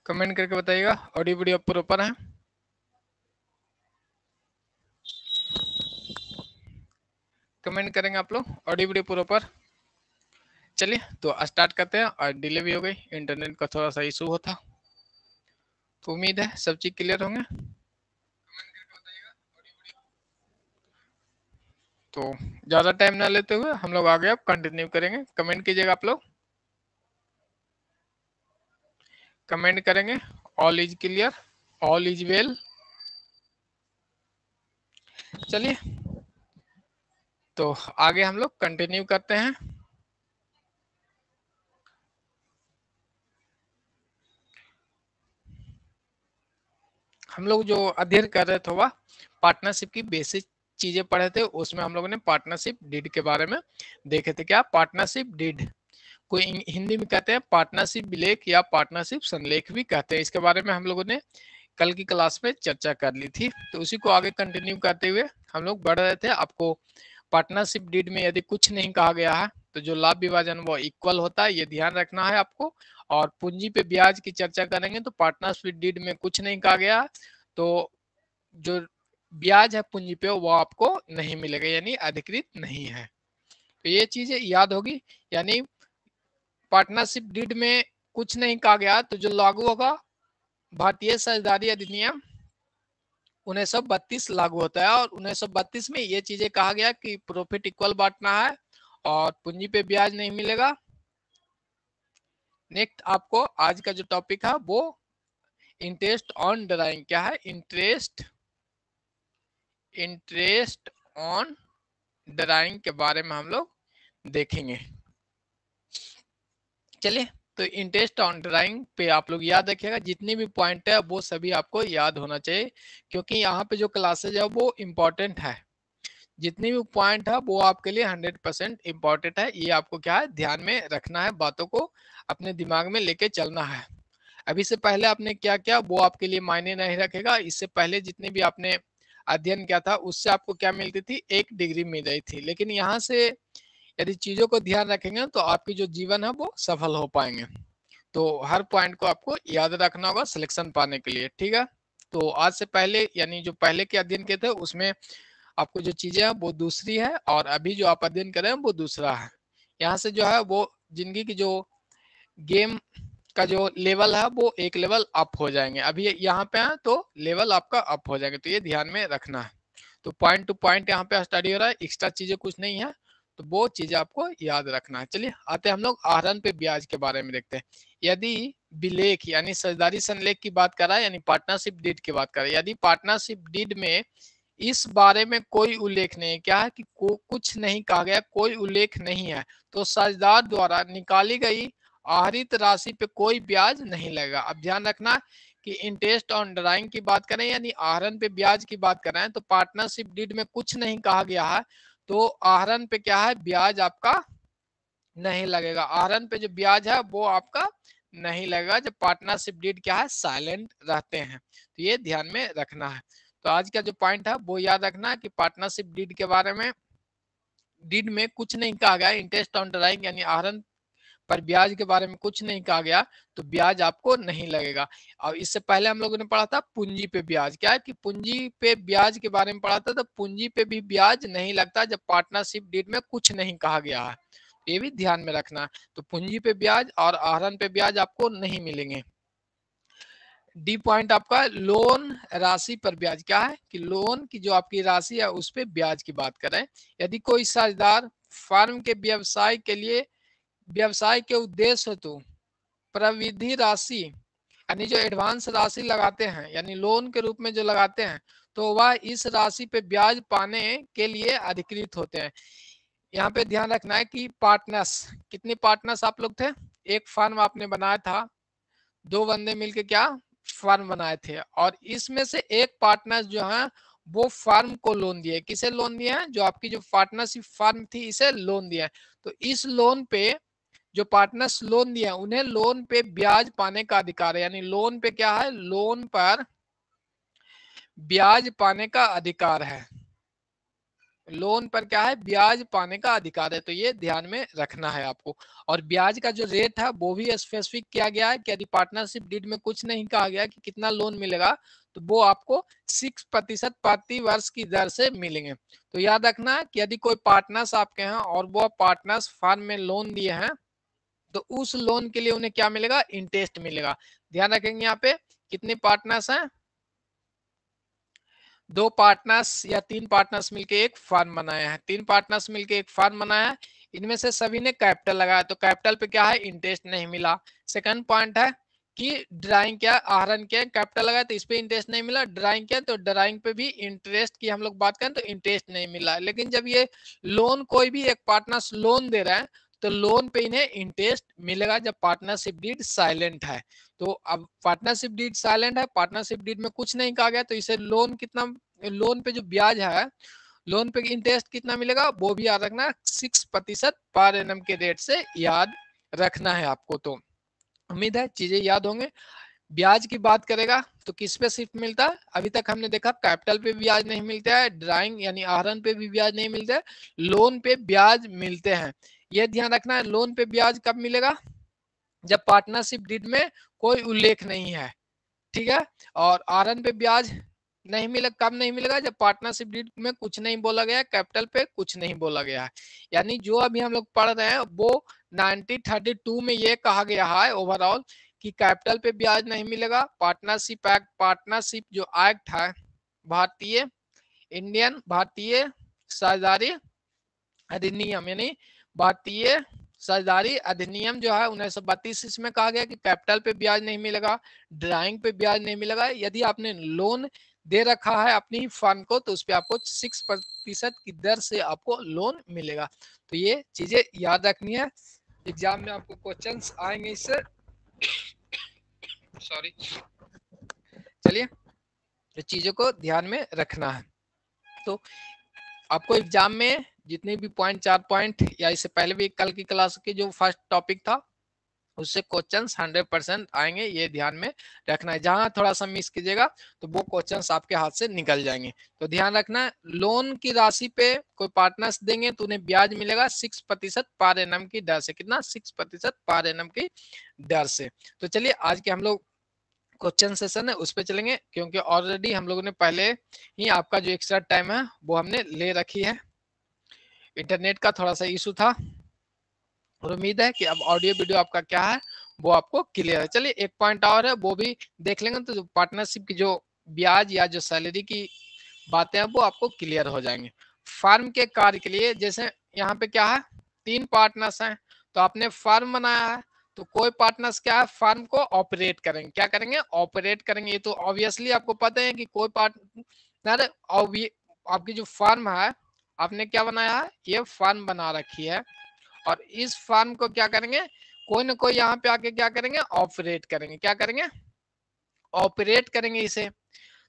Comment करके बताइएगा audio video proper है। कमेंट करेंगे आप लोग ऑडियो वीडियो प्रॉपर। चलिए तो स्टार्ट करते हैं। और डिले भी हो गई, इंटरनेट का थोड़ा सा इशू होता, तो उम्मीद है सब चीज क्लियर होंगे। तो ज्यादा टाइम ना लेते हुए हम लोग आगे अब कंटिन्यू करेंगे। कमेंट कीजिएगा आप लोग, कमेंट करेंगे all is clear, all is well. चलिए तो आगे हम लोग कंटिन्यू करते हैं। हम लोग जो अध्ययन कर रहे थे वह पार्टनरशिप की बेसिक चीजें पढ़े थे। उसमें हम लोगों ने पार्टनरशिप डीड के बारे में देखे थे। क्या पार्टनरशिप डीड कोई हिंदी में कहते हैं पार्टनरशिप विलेख या पार्टनरशिप संलेख भी कहते हैं। इसके बारे में हम लोगों ने कल की क्लास में चर्चा कर ली थी। तो उसी को आगे कंटिन्यू करते हुए हम लोग बढ़ रहे थे। आपको पार्टनरशिप डीड में यदि कुछ नहीं कहा गया है तो जो लाभ विभाजन वो इक्वल होता है, ये ध्यान रखना है आपको। और पूंजी पे ब्याज की चर्चा करेंगे तो पार्टनरशिप डीड में कुछ नहीं कहा गया, तो जो ब्याज है पूंजी पे वो आपको नहीं मिलेगा, यानी अधिकृत नहीं है। तो ये चीजें याद होगी। यानी पार्टनरशिप डीड में कुछ नहीं कहा गया तो जो लागू होगा भारतीय साझेदारी अधिनियम 1932 लागू होता है। और 1932 में ये चीजें कहा गया कि प्रॉफिट इक्वल बांटना है और पूंजी पे ब्याज नहीं मिलेगा। नेक्स्ट आपको आज का जो टॉपिक है वो इंटरेस्ट ऑन ड्राइंग क्या है, इंटरेस्ट ऑन ड्राइंग के बारे में हम लोग देखेंगे। चलिए तो इंटरेस्ट ऑन ड्राइंग पे आप लोग याद रखिएगा, जितनी भी पॉइंट है वो सभी आपको याद होना चाहिए, क्योंकि यहाँ पे जो क्लासेज है वो इम्पोर्टेंट है। जितनी भी पॉइंट है वो आपके लिए 100% इम्पोर्टेंट है। ये आपको क्या है ध्यान में रखना है, बातों को अपने दिमाग में लेके चलना है। अभी से पहले आपने क्या किया वो आपके लिए मायने नहीं रखेगा। इससे पहले जितने भी आपने अध्ययन किया था उससे आपको क्या मिलती थी, 1 डिग्री मिल रही थी। लेकिन यहाँ से यदि चीजों को ध्यान रखेंगे तो आपकी जो जीवन है वो सफल हो पाएंगे। तो हर पॉइंट को आपको याद रखना होगा सिलेक्शन पाने के लिए, ठीक है। तो आज से पहले यानी जो पहले के अध्ययन के थे उसमें आपको जो चीजें हैं वो दूसरी है और अभी जो आप अध्ययन कर रहे हैं वो दूसरा है। यहाँ से जो है वो जिंदगी की जो गेम का जो लेवल है वो एक लेवल अप हो जाएंगे। अभी यहाँ पे है तो लेवल आपका अप हो जाएंगे, तो ये ध्यान में रखना है। तो पॉइंट टू पॉइंट यहाँ पे स्टडी हो रहा है, एक्स्ट्रा चीजें कुछ नहीं है, तो वो चीजें आपको याद रखना है। चलिए आते हैं हम लोग आहरण पे ब्याज के बारे में देखते हैं। यदि विलेख यानी साझेदारी संलेख की बात करा, यानी पार्टनरशिप डीड की बात करें, यदि पार्टनरशिप डीड में इस बारे में कोई उल्लेख नहीं है, क्या है कि कुछ नहीं कहा गया, कोई उल्लेख नहीं है, तो साझेदार द्वारा निकाली गई आहरित राशि पे कोई ब्याज नहीं लगेगा। अब ध्यान रखना कि इंटरेस्ट ऑन ड्राइंग की बात करें यानी आहरण पे ब्याज की बात करें तो पार्टनरशिप डीड में कुछ नहीं कहा गया है, तो आहरण पे क्या है ब्याज आपका नहीं लगेगा। आहरण पे जो ब्याज है वो आपका नहीं लगेगा जब पार्टनरशिप डीड क्या है साइलेंट रहते हैं। तो ये ध्यान में रखना है। तो आज का जो पॉइंट है वो याद रखना है कि पार्टनरशिप डीड के बारे में, डीड में कुछ नहीं कहा गया, इंटरेस्ट ऑन ड्राइंग यानी आहरण पर ब्याज के बारे में कुछ नहीं कहा गया, तो ब्याज आपको नहीं लगेगा। और इससे पहले हम लोगों ने पढ़ा था पूंजी पे ब्याज, क्या है कि पूंजी पे ब्याज के बारे में पढ़ा था, तो पूंजी पे भी ब्याज नहीं लगता जब पार्टनरशिप डीड में कुछ नहीं कहा गया है। ये भी ध्यान में रखना। तो पूंजी पे ब्याज और आहरण पे ब्याज आपको नहीं मिलेंगे। डी पॉइंट आपका लोन राशि पर ब्याज, क्या है कि लोन की जो आपकी राशि है उस पे ब्याज की बात करें। यदि कोई साझेदार फर्म के व्यवसाय के लिए व्यवसाय के उद्देश्य हेतु प्रविधि राशि यानी जो एडवांस राशि लगाते हैं यानी लोन के रूप में जो लगाते हैं, तो वह इस राशि पे ब्याज पाने के लिए अधिकृत होते हैं। यहाँ पे ध्यान रखना है कि पार्टनर्स, कितने पार्टनर्स आप लोग थे, एक फर्म आपने बनाया था, 2 बंदे मिलके क्या फर्म बनाए थे, और इसमें से एक पार्टनर जो है वो फर्म को लोन दिए। किसे लोन दिया है, जो आपकी जो पार्टनरशिप फर्म थी इसे लोन दिया है। तो इस लोन पे जो पार्टनर्स लोन दिया उन्हें लोन पे ब्याज पाने का अधिकार है। यानी लोन पे क्या है, लोन पर ब्याज पाने का अधिकार है। लोन पर क्या है, ब्याज पाने का अधिकार है। तो ये ध्यान में रखना है आपको। और ब्याज का जो रेट है वो भी स्पेसिफिक किया गया है कि यदि पार्टनरशिप डीड में कुछ नहीं कहा गया कि कितना लोन मिलेगा, तो वो आपको 6% प्रति वर्ष की दर से मिलेंगे। तो याद रखना कि यदि कोई पार्टनर्स आपके हैं और वो पार्टनर्स फर्म में लोन दिए हैं, तो उस लोन के लिए उन्हें क्या मिलेगा, इंटरेस्ट मिलेगा। ध्यान रखेंगे यहाँ पे कितने पार्टनर्स हैं, 2 पार्टनर्स या 3 पार्टनर्स मिलके एक फर्म बनाया है, 3 पार्टनर्स मिलके एक फर्म बनाया है, इनमें से सभी ने कैपिटल लगाया, तो कैपिटल पे क्या है, इंटरेस्ट नहीं मिला। सेकंड पॉइंट है कि ड्राइंग क्या, आहरण क्या, कैपिटल लगाया तो इस पे इंटरेस्ट नहीं मिला, ड्राइंग क्या तो ड्राइंग पे भी इंटरेस्ट की हम लोग बात करें तो इंटरेस्ट नहीं मिला। लेकिन जब ये लोन कोई भी एक पार्टनर्स लोन दे रहा है तो लोन पे इन्हें इंटरेस्ट मिलेगा जब पार्टनरशिप डीड साइलेंट है। तो अब पार्टनरशिप डीड साइलेंट है, पार्टनरशिप डीड में कुछ नहीं कहा गया, तो इसे लोन कितना, लोन पे जो ब्याज है, लोन पे इंटरेस्ट कितना मिलेगा वो भी याद रखना, 6% पर एनम के रेट से याद रखना है आपको। तो उम्मीद है चीजें याद होंगे। ब्याज की बात करेगा तो किस पे सिर्फ मिलता है, अभी तक हमने देखा कैपिटल पे ब्याज नहीं मिलता है, ड्राइंग यानी आहरण पे भी ब्याज नहीं मिलता है, लोन पे ब्याज मिलते हैं। यह ध्यान रखना है, लोन पे ब्याज कब मिलेगा, जब पार्टनरशिप डीड में कोई उल्लेख नहीं है, ठीक है। और आहरण पे ब्याज नहीं मिलेगा, कब नहीं मिलेगा, जब पार्टनरशिप डीड में कुछ नहीं बोला गया, कैपिटल पे कुछ नहीं बोला गया है। यानी जो अभी हम लोग पढ़ रहे हैं वो 1932 में ये कहा गया है ओवरऑल कि कैपिटल पे ब्याज नहीं मिलेगा। पार्टनरशिप एक्ट, पार्टनरशिप जो एक्ट है भारतीय, इंडियन भारतीय साझेदारी अधिनियम, यानी भारतीय साझेदारी अधिनियम जो है 1932, इसमें कहा गया कि कैपिटल पे ब्याज नहीं मिलेगा, ड्राइंग पे ब्याज नहीं मिलेगा। यदि आपने लोन दे रखा है अपनी फर्म को तो उस पर आपको 6% की दर से आपको लोन मिलेगा। तो ये चीजें याद रखनी है, एग्जाम में आपको क्वेश्चंस आएंगे इससे। सॉरी, चलिए तो चीजों को ध्यान में रखना है। तो आपको एग्जाम में जितने भी पॉइंट, 4 पॉइंट या इससे पहले भी कल की क्लास की जो फर्स्ट टॉपिक था उससे क्वेश्चंस 100% आएंगे, ये ध्यान में रखना है। जहां थोड़ा सा मिस कीजिएगा तो वो क्वेश्चंस आपके हाथ से निकल जाएंगे। तो ध्यान रखना, लोन की राशि पे कोई पार्टनर्स देंगे तो उन्हें ब्याज मिलेगा 6% पर एनम की दर से। कितना, 6% पर एनम की दर से। तो चलिए आज के हम लोग क्वेश्चन सेशन है उस पर चलेंगे, क्योंकि ऑलरेडी हम लोगों ने पहले ही आपका जो एक्स्ट्रा टाइम है वो हमने ले रखी है, इंटरनेट का थोड़ा सा इशू था। और उम्मीद है कि अब ऑडियो वीडियो आपका क्या है वो आपको क्लियर है। चलिए एक पॉइंट और है वो भी देख लेंगे, तो पार्टनरशिप की जो ब्याज या जो सैलरी की बातें हैं वो आपको क्लियर हो जाएंगे। फर्म के कार्य के लिए, जैसे यहाँ पे क्या है, 3 पार्टनर्स हैं, तो आपने फर्म बनाया है तो कोई पार्टनर्स क्या है, फर्म को ऑपरेट करेंगे, क्या करेंगे, ऑपरेट करेंगे। ये तो ऑब्वियसली आपको पता है कि कोई पार्टनर, आपकी जो फर्म है आपने क्या बनाया है, ये फर्म बना रखी है, और इस फर्म को क्या करेंगे, कोई ना कोई यहाँ पे आके क्या करेंगे, ऑपरेट करेंगे, क्या करेंगे, ऑपरेट करेंगे इसे।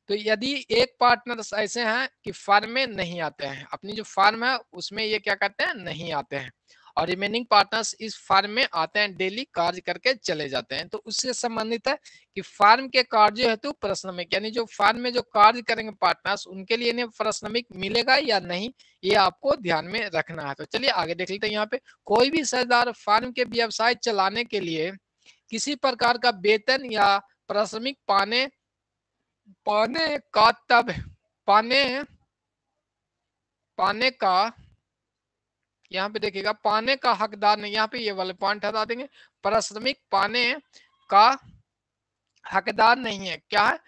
तो यदि एक पार्टनर ऐसे हैं कि फर्म में नहीं आते हैं, अपनी जो फर्म है उसमें ये क्या करते हैं, नहीं आते हैं, और रिमेनिंग पार्टनर्स इस फर्म में आते हैं, डेली कार्य करके चले जाते हैं, तो उससे संबंधित है कि फर्म के कार्य हेतु पारिश्रमिक, यानी जो फर्म में जो कार्य करेंगे पार्टनर्स उनके लिए इन्हें पारिश्रमिक मिलेगा या नहीं, ये आपको ध्यान में रखना है। तो चलिए आगे देख लेते हैं। यहाँ पे कोई भी साझेदार फर्म के व्यवसाय चलाने के लिए किसी प्रकार का वेतन या पारिश्रमिक पाने का तब पाने का, यहाँ पे देखिएगा, पाने का हकदार नहीं, यहाँ पे ये वाले पॉइंट हटा देंगे, पारिश्रमिक पाने का हकदार नहीं है। क्या है,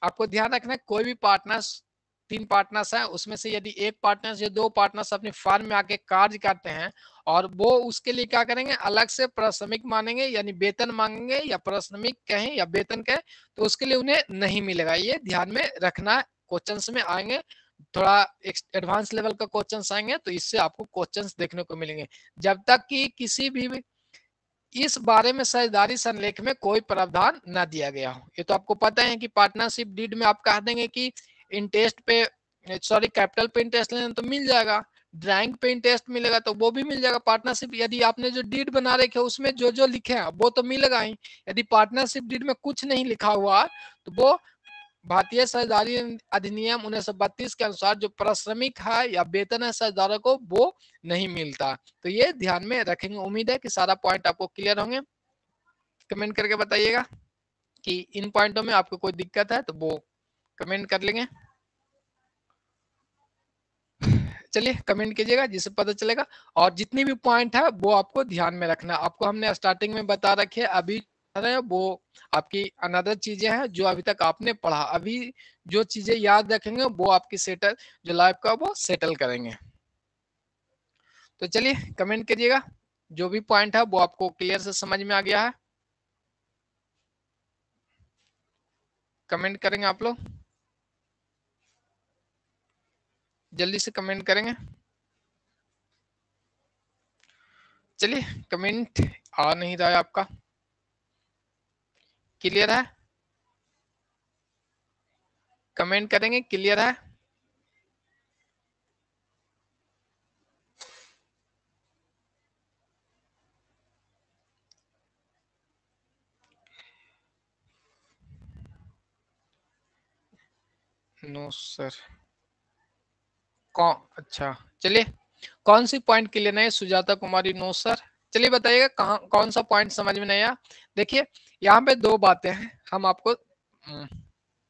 आपको ध्यान रखना है, कोई भी पार्टनर्स, 3 पार्टनर्स हैं, उसमें से यदि एक पार्टनर्स या 2 पार्टनर्स अपनी फर्म में आके कार्य करते हैं और वो उसके लिए क्या करेंगे, अलग से पारिश्रमिक मानेंगे, यानी वेतन मांगेंगे या पारिश्रमिक कहें या वेतन कहें, तो उसके लिए उन्हें नहीं मिलेगा। ये ध्यान में रखना है, क्वेश्चंस में आएंगे, थोड़ा एडवांस लेवल का क्वेश्चंस आएंगे तो इससे आपको क्वेश्चंस देखने को मिलेंगे। जब तक कि किसी भी इस बारे में साझेदारी संलेख में कोई प्रावधान न दिया गया हो। ये तो आपको पता है कि पार्टनरशिप डीड में आप कह देंगे कि इंटरेस्ट पे, सॉरी कैपिटल पे इंटरेस्ट लेना तो मिल जाएगा, ड्राइंग पे इंटरेस्ट मिलेगा तो वो भी मिल जाएगा। पार्टनरशिप यदि आपने जो डीड बना रखे उसमें जो जो लिखे हैं वो तो मिलेगा ही। यदि पार्टनरशिप डीड में कुछ नहीं लिखा हुआ तो वो भारतीय साझेदारी अधिनियम 1932 के अनुसार जो पारिश्रमिक है या वेतन है साझेदारों को वो नहीं मिलता। तो ये ध्यान में रखेंगे। उम्मीद है कि सारा पॉइंट आपको क्लियर होंगे। कमेंट करके बताइएगा कि इन पॉइंटों में आपको कोई दिक्कत है तो वो कमेंट कर लेंगे। चलिए कमेंट कीजिएगा जिससे पता चलेगा। और जितनी भी पॉइंट है वो आपको ध्यान में रखना। आपको हमने स्टार्टिंग में बता रखे है, अभी वो आपकी अनदर चीजें हैं जो अभी तक आपने पढ़ा। अभी जो चीजें याद रखेंगे वो आपकी सेटल जो लाइफ का वो सेटल करेंगे। तो चलिए कमेंट करिएगा जो भी पॉइंट है वो आपको क्लियर से समझ में आ गया है। कमेंट करेंगे आप लोग, जल्दी से कमेंट करेंगे। चलिए कमेंट आ नहीं रहा है आपका, क्लियर है? कमेंट करेंगे क्लियर है? No sir. कौन? अच्छा चलिए, कौन सी पॉइंट क्लियर नहीं? Sujata Kumari no sir. चलिए बताइएगा कहाँ कौन सा पॉइंट समझ में नहीं आया। देखिए यहाँ पे दो बातें हैं, हम आपको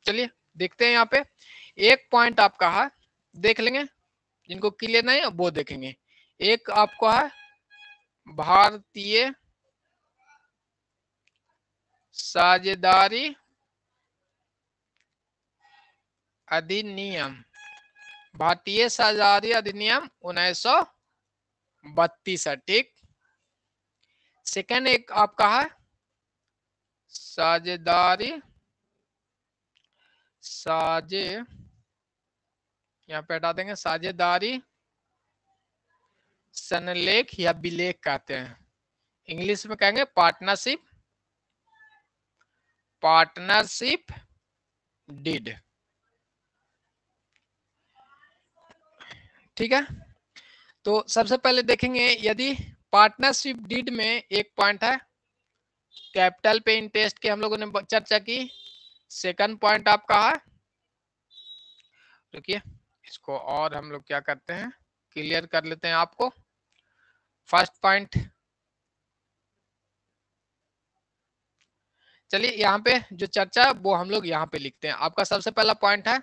चलिए देखते हैं। यहाँ पे एक पॉइंट आपका है, देख लेंगे। जिनको क्लियर नहीं है वो देखेंगे। एक आपको है भारतीय साझेदारी अधिनियम, भारतीय साझेदारी अधिनियम 1932 है, ठीक। सेकंड एक आपका है साझेदारी यहाँ पे हटा देंगे, साझेदारी सनलेख या विलेख कहते हैं, इंग्लिश में कहेंगे पार्टनरशिप डीड, ठीक है। तो सबसे पहले देखेंगे यदि पार्टनरशिप डीड में एक पॉइंट है कैपिटल पे इंटरेस्ट की हम लोगों ने चर्चा की। सेकंड पॉइंट आपका है, देखिए इसको और हम लोग क्या करते हैं क्लियर कर लेते हैं आपको। फर्स्ट पॉइंट, चलिए यहाँ पे जो चर्चा वो हम लोग यहाँ पे लिखते हैं। आपका सबसे पहला पॉइंट है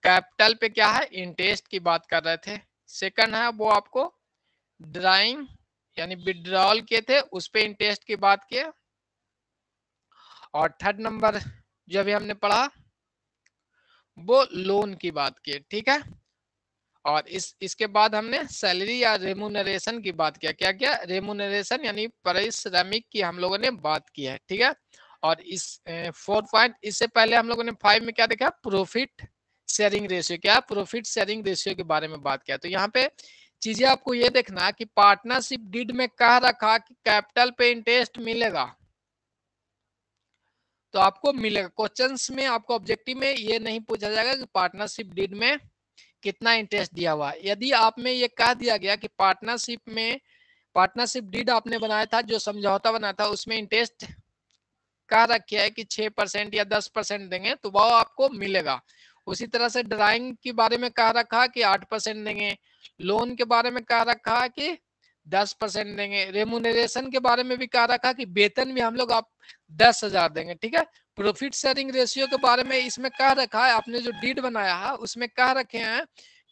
कैपिटल पे क्या है इंटरेस्ट की बात कर रहे थे। सेकंड है वो आपको ड्राइंग यानी विड्रॉल किए थे उस पे इंटरेस्ट की बात किए। और थर्ड नंबर जो अभी हमने पढ़ा वो लोन की बात की, ठीक है। और इसके बाद हमने सैलरी या रेमुनरेशन की बात किया। क्या क्या? रेमुनरेशन यानी पारिश्रमिक की हम लोगों ने बात की है, ठीक है। और इस 4 पॉइंट, इससे पहले हम लोगों ने 5 में क्या देखा? Profit sharing ratio. क्या? प्रॉफिट शेयरिंग रेशियो के बारे में बात किया। तो यहाँ पे चीजें आपको ये देखना कि पार्टनरशिप डीड में कह रखा कि कैपिटल पे इंटरेस्ट मिलेगा तो आपको मिलेगा। क्वेश्चंस में आपको ऑब्जेक्टिव में ये नहीं पूछा जाएगा कि पार्टनरशिप डीड में कितना इंटरेस्ट दिया हुआ। यदि आप में ये कह दिया गया कि पार्टनरशिप डीड आपने बनाया था, जो समझौता बनाया था उसमें इंटरेस्ट कह रखा है कि 6% या 10% देंगे तो वो आपको मिलेगा। उसी तरह से ड्राइंग के बारे में कह रखा कि 8% देंगे, लोन के बारे में कह रखा कि 10% देंगे, रेमुनरेशन के बारे में भी कह रखा कि वेतन भी हम लोग आप 10,000 देंगे, ठीक है। प्रॉफिट शेयरिंग रेशियो के बारे में इसमें कह रखा है, आपने जो डीड बनाया है उसमें कह रखे हैं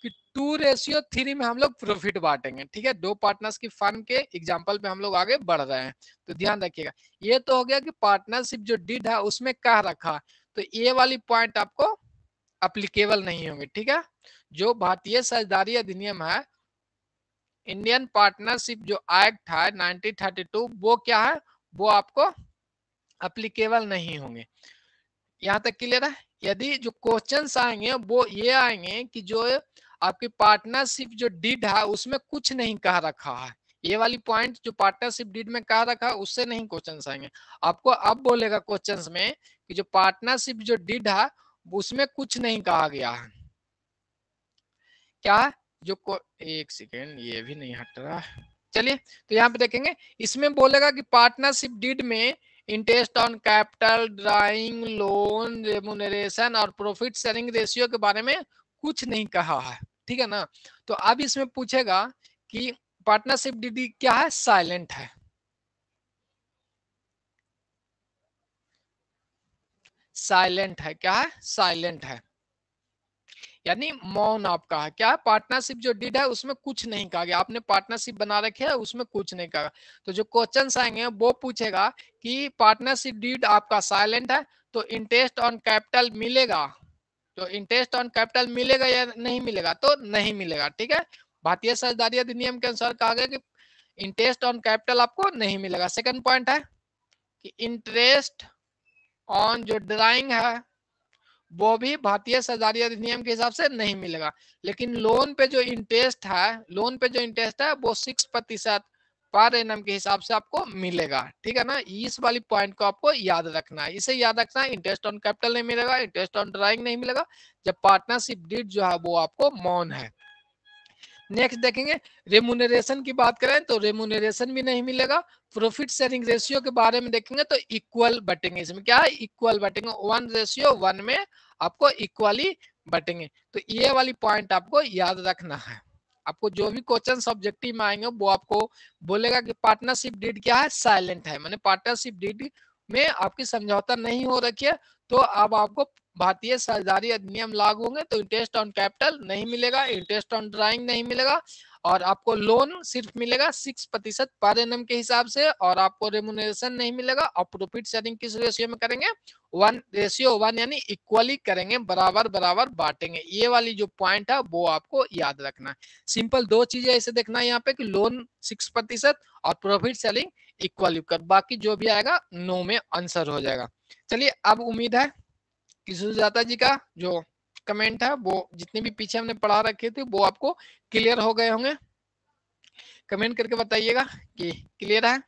कि 2:3 में हम लोग प्रॉफिट बांटेंगे, ठीक है। दो पार्टनर्स की फर्म के एग्जांपल पे हम लोग आगे बढ़ रहे हैं, तो ध्यान रखिएगा। ये तो हो गया कि पार्टनरशिप जो डीड है उसमें कह रखा, तो ये वाली पॉइंट आपको अप्लीकेबल नहीं होंगे, ठीक है। जो भारतीय साझेदारी अधिनियम है, इंडियन पार्टनरशिप जो एक्ट है 1932, वो क्या है? वो आपको अप्लीकेबल नहीं होंगे। यहाँ तक क्लियर है? यदि जो क्वेश्चंस आएंगे वो ये आएंगे कि जो आपकी पार्टनरशिप जो डीड है उसमें कुछ नहीं कह रखा है, ये वाली पॉइंट जो पार्टनरशिप डीड में कह रखा है उससे नहीं क्वेश्चंस आएंगे। आपको अब बोलेगा क्वेश्चंस में कि जो पार्टनरशिप जो डीड है उसमें कुछ नहीं कहा गया है। क्या? जो एक सेकेंड, ये भी नहीं हट रहा। चलिए तो यहाँ पे देखेंगे, इसमें बोलेगा कि पार्टनरशिप डीड में interest on capital, drawing, loan, remuneration और प्रॉफिट शेयरिंग रेशियो के बारे में कुछ नहीं कहा है, ठीक है ना। तो अब इसमें पूछेगा कि पार्टनरशिप डीडी क्या है, साइलेंट है, साइलेंट है, क्या है, साइलेंट है, यानी मौन आपका है। क्या है, पार्टनरशिप जो डीड है उसमें कुछ नहीं कहा गया, आपने पार्टनरशिप बना रखे है उसमें कुछ नहीं कहा। तो जो क्वेश्चंस आएंगे वो पूछेगा कि पार्टनरशिप डीड आपका साइलेंट है तो इंटरेस्ट ऑन कैपिटल मिलेगा, तो इंटरेस्ट ऑन कैपिटल मिलेगा या नहीं मिलेगा, तो नहीं मिलेगा, ठीक है। भारतीय साझेदारी अधिनियम के अनुसार कहा गया कि इंटरेस्ट ऑन कैपिटल आपको नहीं मिलेगा। सेकंड पॉइंट है कि इंटरेस्ट ऑन जो ड्राइंग है वो भी भारतीय साझेदारी अधिनियम के हिसाब से नहीं मिलेगा। लेकिन लोन पे जो इंटरेस्ट है, लोन पे जो इंटरेस्ट है वो 6% पर एनम के हिसाब से आपको मिलेगा, ठीक है ना। इस वाली पॉइंट को आपको याद रखना है, इसे याद रखना है। इंटरेस्ट ऑन कैपिटल नहीं मिलेगा, इंटरेस्ट ऑन ड्राइंग नहीं मिलेगा जब पार्टनरशिप डीड जो है वो आपको मौन है। नेक्स्ट देखेंगे, रेमुनरेशन की बात करें तो रेमुनरेशन भी नहीं मिलेगा। प्रॉफिट शेयरिंग रेशियो के बारे में देखेंगे तो इक्वल बटेंगे, इसमें क्या है, इक्वल बटेंगे, 1:1 में आपको इक्वली बटेंगे। तो ये वाली पॉइंट आपको याद रखना है। आपको जो भी क्वेश्चन ऑब्जेक्टिव में आएंगे वो आपको बोलेगा कि पार्टनरशिप डीड क्या है, साइलेंट है, माने पार्टनरशिप डीड में आपकी समझौता नहीं हो रखी है। तो अब आपको भारतीय साझेदारी अधिनियम लागू होंगे तो इंटरेस्ट ऑन कैपिटल नहीं मिलेगा, इंटरेस्ट ऑन ड्राइंग नहीं मिलेगा और आपको लोन सिर्फ मिलेगा 6% पर एनम के हिसाब से और आपको रेमुनरेशन नहीं मिलेगा। और प्रॉफिट शेयरिंग किस रेशियो में करेंगे, 1:1 यानी इक्वली करेंगे, बराबर बराबर बांटेंगे। ये वाली जो पॉइंट है वो आपको याद रखना है। सिंपल दो चीजें ऐसे देखना है यहाँ पे कि लोन 6% और प्रॉफिट शेयरिंग इक्वली कर, बाकी जो भी आएगा नो में आंसर हो जाएगा। चलिए, अब उम्मीद है कि सुजाता जी का जो कमेंट है वो जितने भी पीछे हमने पढ़ा रखे थे वो आपको क्लियर हो गए होंगे। कमेंट करके बताइएगा कि क्लियर है।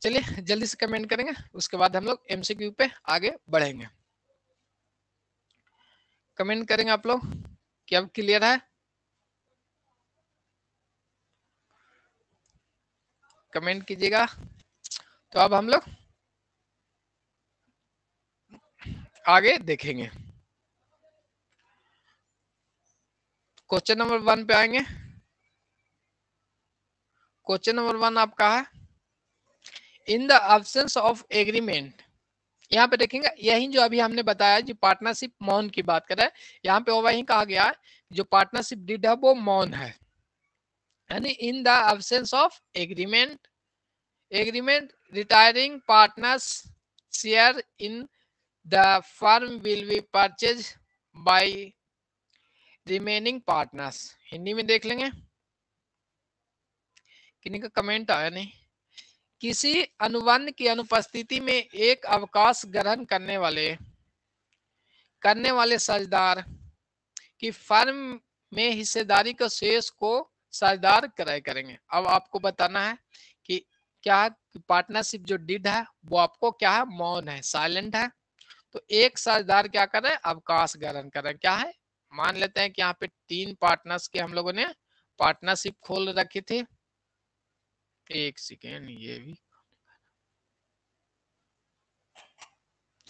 चलिए जल्दी से कमेंट करेंगे, उसके बाद हम लोग एमसीक्यू पे आगे बढ़ेंगे। कमेंट करेंगे आप लोग कि अब क्लियर है, कमेंट कीजिएगा। तो अब हम लोग आगे देखेंगे, क्वेश्चन नंबर 1 पे आएंगे। क्वेश्चन नंबर 1 आपका है, in the absence of agreement. यहाँ पे देखेंगे यही जो अभी हमने बताया जो पार्टनरशिप मौन की बात कर रहा है, यहाँ पे वही कहा गया है जो पार्टनरशिप डीड है वो मौन है, यानी in the absence of agreement, agreement retiring partners share in the firm will be purchase by remaining partners. Hindi में देख लेंगे, किन्हीं का कमेंट आया नहीं। किसी अनुबंध की अनुपस्थिति में एक अवकाश ग्रहण करने वाले साझेदार की फर्म में हिस्सेदारी के शेष को साझेदार क्रय करेंगे। अब आपको बताना है कि क्या पार्टनरशिप जो डीड है वो आपको क्या है, मौन है, साइलेंट है। तो एक साझेदार क्या कर रहे हैं, अवकाश ग्रहण कर रहे हैं। क्या है, मान लेते हैं कि यहाँ पे 3 पार्टनर्स के हम लोगों ने पार्टनरशिप खोल रखी थी। एक सेकेंड, ये भी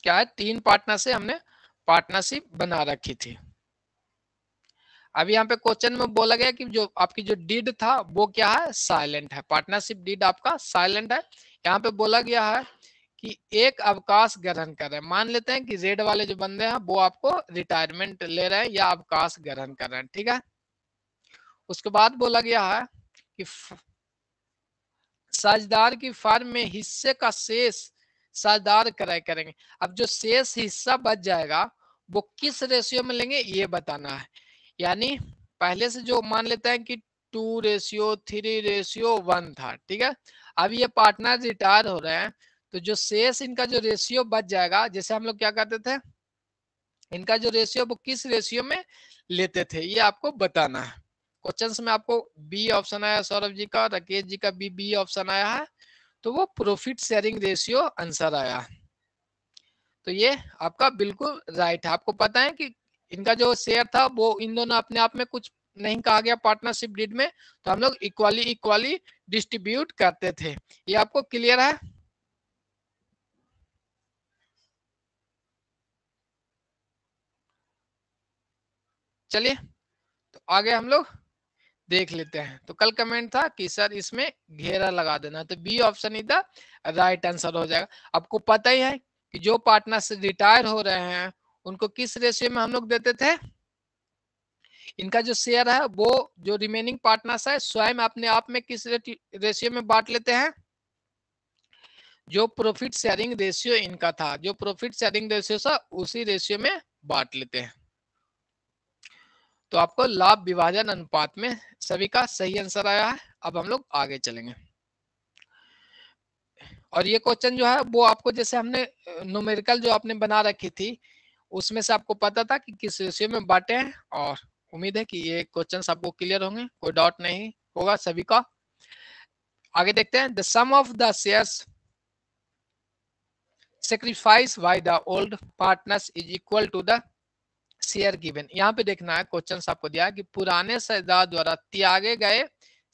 क्या है, 3 पार्टनर से हमने पार्टनरशिप बना रखी थी। अभी यहाँ पे क्वेश्चन में बोला गया कि जो आपकी जो डीड था वो क्या है, साइलेंट है, पार्टनरशिप डीड आपका साइलेंट है। यहाँ पे बोला गया है कि एक अवकाश ग्रहण कर रहे हैं, मान लेते हैं कि रेड वाले जो बंदे हैं वो आपको रिटायरमेंट ले रहे हैं या अवकाश ग्रहण कर रहे हैं, ठीक है। उसके बाद बोला गया है कि साझेदार की फर्म में हिस्से का शेष साझेदार क्रय करेंगे। अब जो शेष हिस्सा बच जाएगा वो किस रेशियो में लेंगे ये बताना है। यानी पहले से जो मान लेते हैं कि 2:3:1 था, ठीक है। अब ये पार्टनर रिटायर हो रहे हैं तो जो शेष इनका जो रेशियो बच जाएगा, जैसे हम लोग क्या करते थे, इनका जो रेशियो वो किस रेशियो में लेते थे ये आपको बताना है। क्वेश्चंस में आपको बी ऑप्शन आया सौरभ जी का, राकेश जी का भी बी ऑप्शन आया है, तो वो प्रॉफिट शेयरिंग रेशियो आंसर आया। तो ये आपका बिल्कुल राइट है। आपको पता है कि इनका जो शेयर था वो इन दोनों अपने आप में कुछ नहीं कहा गया पार्टनरशिप डीड में, तो हम लोग इक्वाली डिस्ट्रीब्यूट करते थे। ये आपको क्लियर है? चलिए तो आगे हम लोग देख लेते हैं। तो कल कमेंट था कि सर इसमें घेरा लगा देना, तो B option is the right answer हो जाएगा। आपको पता ही है कि जो पार्टनर से रिटायर हो रहे हैं उनको किस रेशियो में हम लोग देते थे, इनका जो शेयर है वो जो रिमेनिंग पार्टनर्स है स्वयं अपने आप में किस रेशियो में बांट लेते हैं, जो प्रॉफिट शेयरिंग रेशियो इनका था, जो प्रॉफिट शेयरिंग रेशियो था उसी रेशियो में बांट लेते हैं। तो आपको लाभ विभाजन अनुपात में सभी का सही आंसर आया है। अब हम लोग आगे चलेंगे और ये क्वेश्चन जो है वो आपको जैसे हमने न्यूमेरिकल जो आपने बना रखी थी उसमें से आपको पता था कि किस रेशियो में बांटे हैं, और उम्मीद है कि ये क्वेश्चन आपको क्लियर होंगे, कोई डाउट नहीं होगा सभी का। आगे देखते हैं। The sum of the shares sacrifice by the old partners is equal to the share given. यहाँ पे देखना है क्वेश्चन आपको दिया है कि पुराने शेयरदार द्वारा त्यागे गए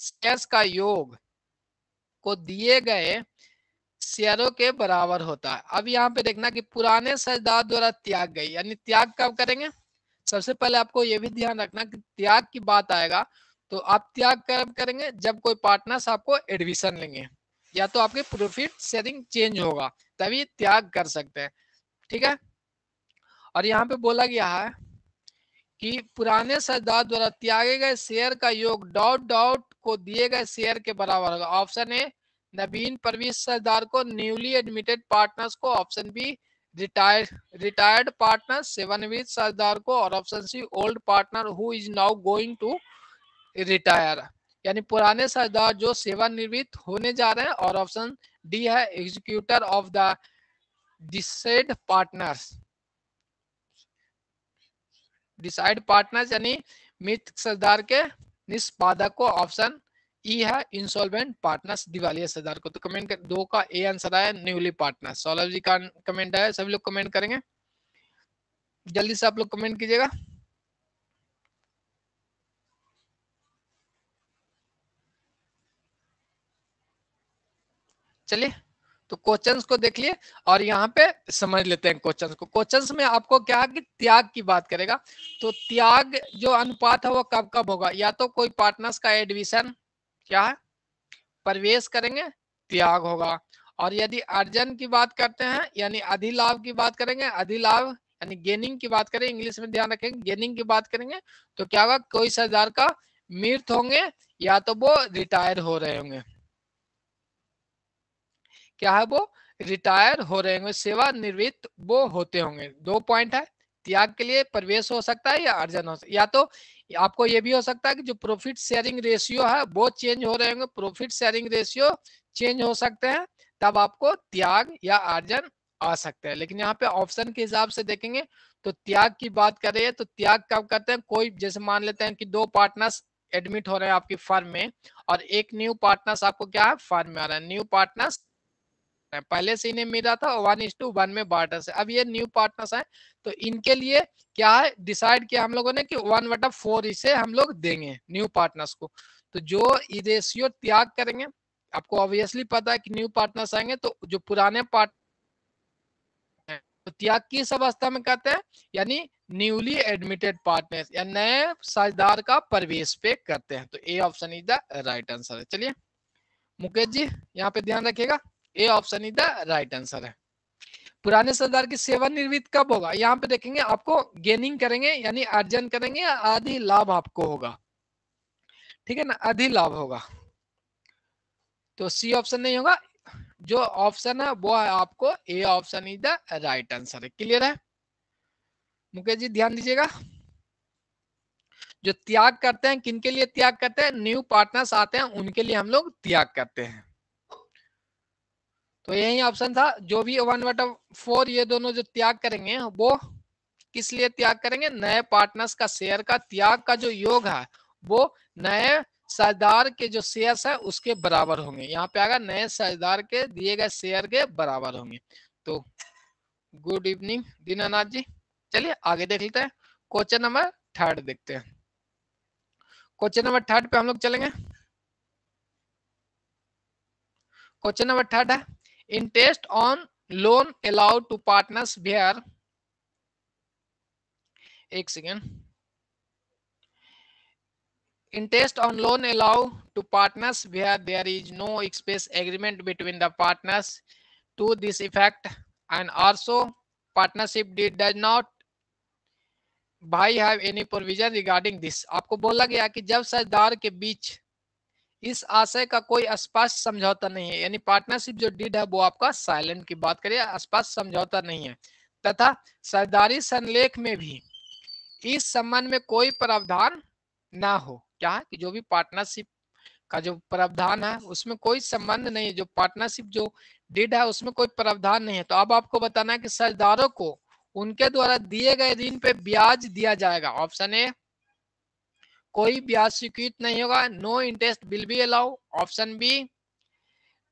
शेयर्स का योग को दिए गए शेयरों के बराबर होता है। अब यहाँ पे देखना कि पुराने शेयरदार द्वारा त्याग गई, यानी त्याग कब करेंगे। सबसे पहले आपको ये भी ध्यान रखना कि त्याग की बात आएगा तो आप त्याग कब करेंगे, जब कोई पार्टनर्स आपको एडमिशन लेंगे या तो आपके प्रॉफिट शेयरिंग चेंज होगा तभी त्याग कर सकते हैं। ठीक है, और यहाँ पे बोला गया है कि पुराने शेयरदार द्वारा त्यागे गए शेयर का योग डॉट डॉट को दिए गए शेयर के बराबर होगा। ऑप्शन ए नवीन प्रविष्ट शेयरदार को, न्यूली एडमिटेड पार्टनर्स को, ऑप्शन बी रिटायर्ड पार्टनर सेवानिवृत्त शेयरदार को, और option C old partner who is now going to retire, यानी पुराने शेयरदार जो सेवानिवृत्त होने जा रहे हैं, और ऑप्शन डी है executor of the decide partners, decide partners यानी मृत शेयरदार के निष्पादक को, ऑप्शन ई है इंसॉल्वेंट पार्टनर्स दिवालिया शेयरदार को। तो कमेंट कर, दो का ए आंसर आया न्यूली पार्टनर्स। सौलभ जी का कमेंट है, सभी लोग कमेंट करेंगे, जल्दी से आप लोग कमेंट कीजिएगा। चलिए तो क्वेश्चंस को देख लिए और यहाँ पे समझ लेते हैं क्वेश्चंस को। क्वेश्चंस में आपको क्या है कि त्याग की बात करेगा, तो त्याग जो अनुपात है वो कब कब होगा, या तो कोई पार्टनर्स का एडमिशन क्या है प्रवेश करेंगे त्याग होगा, और यदि अर्जन की बात करते हैं यानी अधिलाभ की बात करेंगे, अधिलाभ यानी गेनिंग की बात करें, इंग्लिश में ध्यान रखेंगे गेनिंग की बात करेंगे, तो क्या होगा कोई शेयरदार का मृत होंगे या तो वो रिटायर हो रहे होंगे, क्या है वो रिटायर हो रहे होंगे, सेवानिवृत्त वो होते होंगे। दो पॉइंट है, त्याग के लिए प्रवेश हो सकता है या अर्जन हो सकता है, या तो आपको ये भी हो सकता है कि जो प्रॉफिट शेयरिंग रेशियो है वो चेंज हो रहे होंगे, प्रॉफिट शेयरिंग रेशियो चेंज हो सकते हैं तब आपको त्याग या अर्जन आ सकता है। लेकिन यहाँ पे ऑप्शन के हिसाब से देखेंगे तो त्याग की बात कर रहे हैं, तो त्याग कब करते हैं, कोई जैसे मान लेते हैं कि दो पार्टनर्स एडमिट हो रहे हैं आपकी फर्म में और एक न्यू पार्टनर्स आपको क्या है फर्म में आ रहा है, न्यू पार्टनर्स पहले से इन्हें मिला था 1:1 में बांटा से, अब ये न्यू पार्टनर्स है तो इनके लिए क्या है डिसाइड किया हम लोगों ने कि 1/4 इसे हम लोग देंगे न्यू पार्टनर्स को। तो जो रेशियो त्याग करेंगे, आपको ऑब्वियसली पता है कि न्यू पार्टनर्स आएंगे तो जो पुराने पार्ट तो त्याग किस अवस्था में करते हैं, यानी न्यूली एडमिटेड पार्टनर्स या नए साझेदार का प्रवेश पे करते हैं। तो A option is the right answer है। चलिए मुकेश जी यहाँ पे ध्यान रखिएगा, A option is the right answer है। पुराने सरदार की सेवानिवृत्त कब होगा, यहाँ पे देखेंगे आपको गेनिंग करेंगे यानी अर्जन करेंगे या आधी लाभ आपको होगा, ठीक है ना, आधी लाभ होगा, तो सी ऑप्शन नहीं होगा, जो ऑप्शन है वो है आपको A option is the right answer है। क्लियर है मुकेश जी, ध्यान दीजिएगा। जो त्याग करते हैं किनके लिए त्याग करते हैं, न्यू पार्टनर्स आते हैं उनके लिए हम लोग त्याग करते हैं। तो यही ऑप्शन था, जो भी 1/4 ये दोनों जो त्याग करेंगे वो किस लिए त्याग करेंगे, नए पार्टनर्स का शेयर का त्याग का जो योग है वो नए शेयरदार के जो शेयर्स है उसके बराबर होंगे, यहाँ पे आएगा नए शेयरदार के दिए गए शेयर के बराबर होंगे। तो गुड इवनिंग दीनानाथ जी, चलिए आगे देख लेते हैं, क्वेश्चन नंबर 3 देखते हैं। क्वेश्चन नंबर 3 पे हम लोग चलेंगे। क्वेश्चन नंबर 3 है interest on loan allowed to partners where, एक second, interest on loan allow to partners where there is no express agreement between the partners to this effect, and also partnership deed does not by have any provision regarding this। आपको बोला गया कि जब साझेदार के बीच इस आशय का कोई स्पष्ट समझौता नहीं है, यानी पार्टनरशिप जो डीड है वो आपका साइलेंट की बात करिए, स्पष्ट समझौता नहीं है, तथा साझेदारी संलेख में भी इस संबंध में कोई प्रावधान ना हो। क्या है कि जो भी पार्टनरशिप का जो प्रावधान है उसमें कोई संबंध नहीं है, जो पार्टनरशिप जो डीड है उसमें कोई प्रावधान नहीं है। तो अब आपको बताना है कि साझेदारों को उनके द्वारा दिए गए ऋण पे ब्याज दिया जाएगा। ऑप्शन ए, कोई ब्याज स्वीकृत नहीं होगा, no interest will be allow. Option B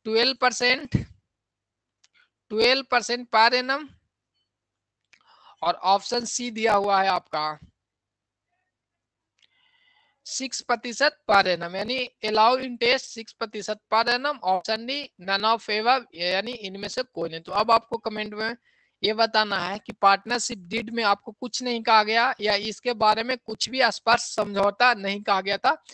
12% per annum, और ऑप्शन सी दिया हुआ है आपका 6% पर एनम, यानी allow interest 6% per annum. Option D none of ever, यानी इनमें से कोई नहीं। तो अब आपको कमेंट में ये बताना है कि पार्टनरशिप डीड में आपको कुछ नहीं कहा गया या इसके बारे में कुछ भी स्पष्ट समझौता नहीं कहा गया था।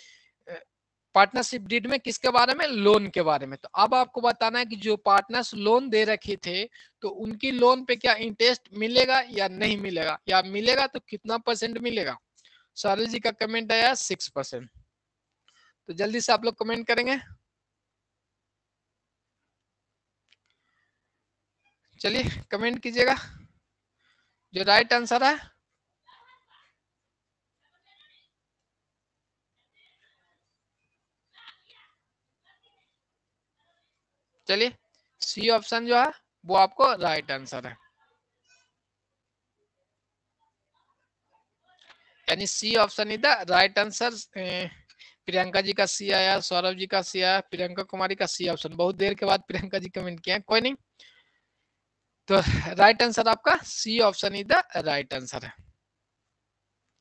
पार्टनरशिप डीड में किसके बारे में? लोन के बारे में। तो अब आपको बताना है कि जो पार्टनर्स लोन दे रखे थे तो उनकी लोन पे क्या इंटरेस्ट मिलेगा या नहीं मिलेगा, या मिलेगा तो कितना परसेंट मिलेगा। सौरभ जी का कमेंट आया 6%। तो जल्दी से आप लोग कमेंट करेंगे। चलिए कमेंट कीजिएगा जो राइट आंसर है। चलिए सी ऑप्शन जो है वो आपको राइट आंसर है, यानी C option is the right answer. Priyanka ji का सी आया, सौरभ जी का सी आया, प्रियंका कुमारी का सी ऑप्शन। बहुत देर के बाद प्रियंका जी कमेंट किया, कोई नहीं। तो राइट आंसर आपका C option is the right answer है।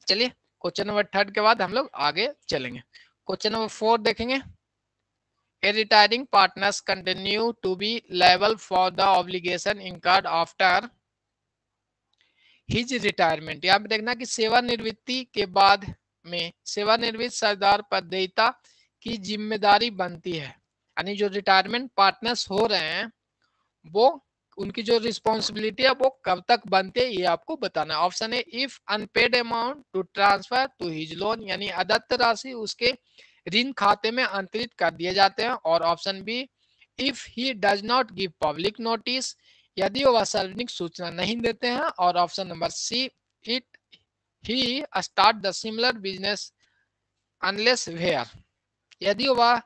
चलिए क्वेश्चन नंबर 3 के बाद हम लोग आगे चलेंगे। क्वेश्चन नंबर 4 देखेंगे। A retiring partners continue to be liable for the obligation incurred after his retirement। यहाँ पे देखना कि सेवानिवृत्ति के बाद में सेवानिवृत्त साझेदार पर देयता की जिम्मेदारी बनती है, यानी जो रिटायरमेंट पार्टनर्स हो रहे हैं वो उनकी जो रिस्पॉन्सिबिलिटी है वो कब तक बनती है ये आपको बताना है। Option A, if unpaid amount to transfer to his loan, यानी अदत्त राशि उसके ऋण खाते में अंतरित कर दिए जाते हैं। और option B, if he does not give public notice, यदि वह सार्वजनिक सूचना नहीं देते हैं। और option number C, it he start the similar business unless where, यदि वह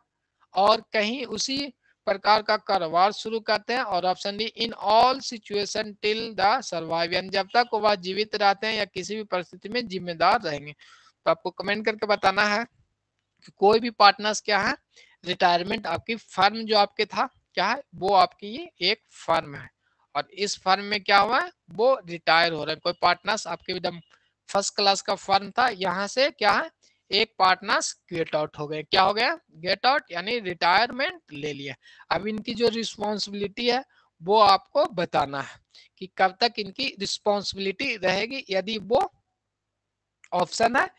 और कहीं उसी प्रकार का कारोबार शुरू करते हैं। और option D, in all situation till the survive, यानी जब तक वह जीवित रहते हैं या किसी भी परिस्थिति में जिम्मेदार रहेंगे। तो आपको कमेंट करके बताना है कि कोई भी पार्टनर्स क्या है, रिटायरमेंट आपकी फर्म जो आपके था क्या है, वो आपकी एक फर्म है और इस फर्म में क्या हुआ है, वो रिटायर हो रहे हैं। कोई पार्टनर्स आपके एकदम फर्स्ट क्लास का फर्म था, यहाँ से क्या है एक पार्टनर्स गेट आउट हो गए। क्या हो गया? गेट आउट, यानी रिटायरमेंट ले लिया। अब इनकी जो रिस्पॉन्सिबिलिटी है वो आपको बताना है कि कब तक इनकी रिस्पॉन्सिबिलिटी रहेगी, यदि वो ऑप्शन है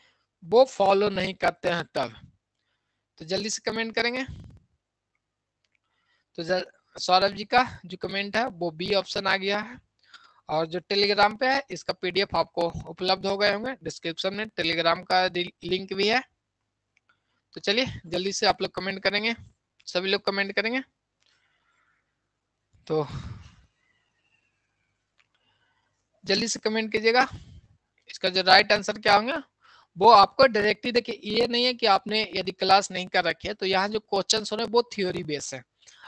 वो फॉलो नहीं करते हैं तब। तो जल्दी से कमेंट करेंगे। तो सौरभ जी का जो कमेंट है वो बी ऑप्शन आ गया है। और जो टेलीग्राम पे है इसका पीडीएफ आपको उपलब्ध हो गए होंगे, डिस्क्रिप्शन में टेलीग्राम का लिंक भी है। तो चलिए जल्दी से आप लोग कमेंट करेंगे, सभी लोग कमेंट करेंगे। तो जल्दी से कमेंट कीजिएगा, इसका जो राइट आंसर क्या होंगे वो आपको डायरेक्टली। देखिए ये नहीं है कि आपने यदि क्लास नहीं कर रखी है तो यहाँ जो क्वेश्चन हो रहे हैं वो थ्योरी बेस है,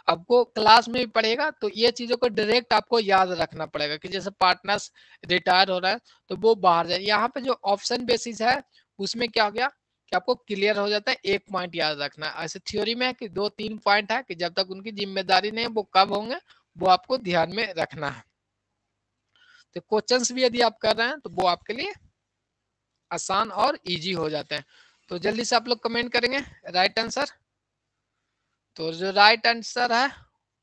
आपको क्लास में भी पढ़ेगा तो ये चीजों को डायरेक्ट आपको याद रखना पड़ेगा कि जैसे पार्टनर्स रिटायर हो रहा है तो वो बाहर जाए। यहाँ पे जो ऑप्शन बेसिस है उसमें क्या हो गया कि आपको क्लियर हो जाता है, एक पॉइंट याद रखना है। ऐसे थ्योरी में है कि 2-3 पॉइंट है कि जब तक उनकी जिम्मेदारी नहीं है वो कब होंगे वो आपको ध्यान में रखना है। तो क्वेश्चंस भी यदि आप कर रहे हैं तो वो आपके लिए आसान और इजी हो जाते हैं। तो जल्दी से आप लोग कमेंट करेंगे राइट आंसर। तो जो राइट आंसर है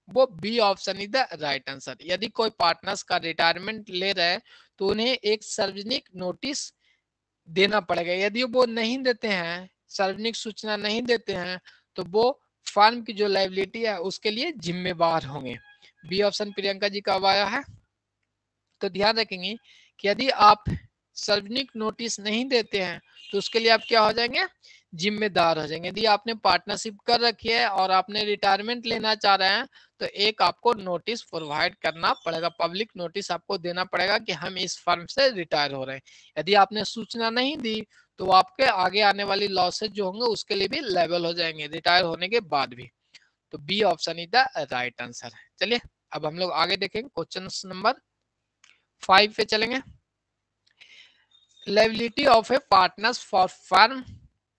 वो B option is the right answer. यदि कोई पार्टनर्स का रिटायरमेंट ले रहे हैं तो उन्हें एक सार्वजनिक नोटिस देना पड़ेगा। यदि वो नहीं देते हैं, सार्वजनिक सूचना नहीं देते हैं, तो वो फर्म की जो लायबिलिटी है उसके लिए जिम्मेवार होंगे। बी ऑप्शन प्रियंका जी का आया है। तो ध्यान रखेंगे कि यदि आप सार्वजनिक नोटिस नहीं देते हैं तो उसके लिए आप क्या हो जाएंगे, जिम्मेदार हो जाएंगे। यदि आपने पार्टनरशिप कर रखी है और आपने रिटायरमेंट लेना चाह रहे हैं तो एक आपको नोटिस प्रोवाइड करना पड़ेगा, पब्लिक नोटिस आपको देना पड़ेगा कि हम इस फर्म से रिटायर हो रहे हैं। यदि आपने सूचना नहीं दी तो आपके आगे आने वाली लॉसेज जो होंगे उसके लिए भी लेवल हो जाएंगे रिटायर होने के बाद भी। तो B option is the right answer है। चलिए अब हम लोग आगे देखेंगे, क्वेश्चन नंबर 5 पे चलेंगे। Liability of A partners for firm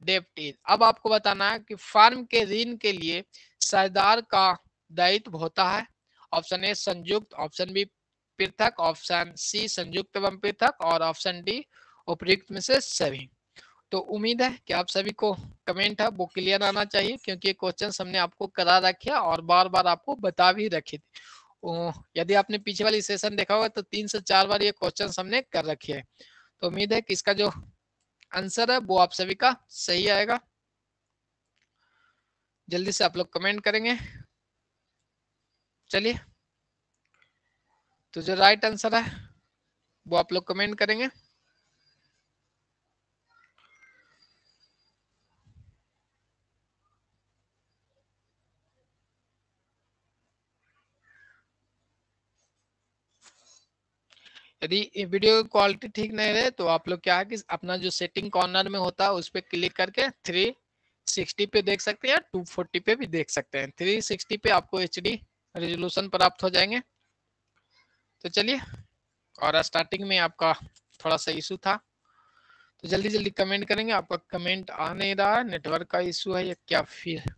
डेब्ट इज। अब आपको बताना है कि फर्म के ऋण के लिए साझेदार का दायित्व होता है। ऑप्शन ए संयुक्त, ऑप्शन बी पृथक, ऑप्शन सी संयुक्त एवं पृथक और ऑप्शन डी उपयुक्त में से सभी। तो उम्मीद है कि आप सभी को कमेंट है वो क्लियर आना चाहिए, क्योंकि ये क्वेश्चन हमने आपको करा रखे और बार बार आपको बता भी रखे थे। यदि आपने पीछे वाली सेशन देखा होगा तो 3 से 4 बार ये क्वेश्चन हमने कर रखे हैं। तो उम्मीद है कि इसका जो आंसर है वो आप सभी का सही आएगा। जल्दी से आप लोग कमेंट करेंगे। चलिए तो जो राइट आंसर है वो आप लोग कमेंट करेंगे। यदि वीडियो क्वालिटी ठीक नहीं रहे तो आप लोग क्या है कि अपना जो सेटिंग कॉर्नर में होता है उस पर क्लिक करके 360 पे देख सकते हैं, 240 पे भी देख सकते हैं। 360 पे आपको HD रेजोल्यूशन प्राप्त हो जाएंगे। तो चलिए, और स्टार्टिंग में आपका थोड़ा सा इशू था तो जल्दी जल्दी कमेंट करेंगे। आपका कमेंट आ नहीं रहा है, नेटवर्क का इशू है या क्या फिर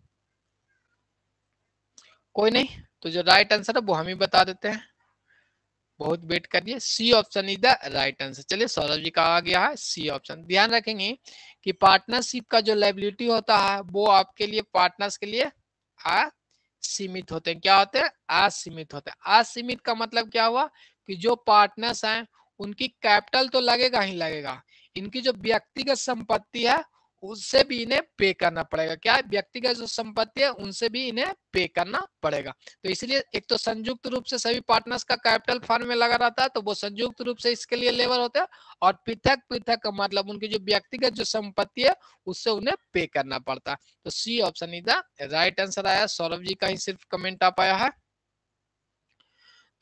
कोई नहीं। तो जो राइट आंसर है वो हम ही बता देते हैं, बहुत वेट करिए। C option is the right answer. चलिए सौरभ जी का आ गया है सी ऑप्शन। ध्यान रखेंगे कि पार्टनरशिप का जो लायबिलिटी होता है वो आपके लिए पार्टनर्स के लिए असीमित होते हैं। क्या होते हैं? असीमित होते हैं। असीमित का मतलब क्या हुआ कि जो पार्टनर्स हैं उनकी कैपिटल तो लगेगा ही लगेगा, इनकी जो व्यक्तिगत संपत्ति है उससे भी इन्हें पे करना पड़ेगा। क्या है? व्यक्तिगत जो संपत्ति है उनसे भी इन्हें पे करना पड़ेगा। तो इसलिए एक तो संयुक्त रूप से सभी पार्टनर्स का कैपिटल फर्म में लगा रहता है तो वो संयुक्त रूप से इसके लिए लेबर होते हैं, और पृथक पृथक का मतलब उनकी जो व्यक्तिगत जो संपत्ति है उससे उन्हें पे करना पड़ता है। तो C option is the right answer आया। सौरभ जी का ही सिर्फ कमेंट आ पाया है।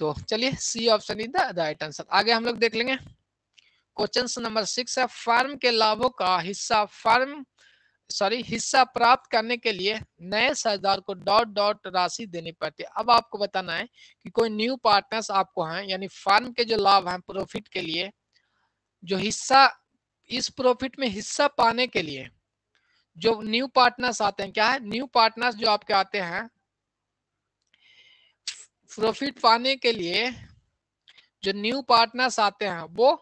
तो चलिए C option is the right answer. आगे हम लोग देख लेंगे। क्वेश्चन नंबर 6 है, फर्म के लाभों का हिस्सा प्राप्त करने के लिए नए साझेदार को डॉट डॉट राशि देनी पड़ती है। अब आपको बताना है कि कोई न्यू पार्टनर्स आपको हैं, यानी फर्म के जो लाभ हैं प्रॉफिट के लिए, जो हिस्सा, इस प्रॉफिट में हिस्सा पाने के लिए जो न्यू पार्टनर्स आते हैं, क्या है? न्यू पार्टनर्स जो आपके आते हैं प्रॉफिट पाने के लिए, जो न्यू पार्टनर्स आते हैं वो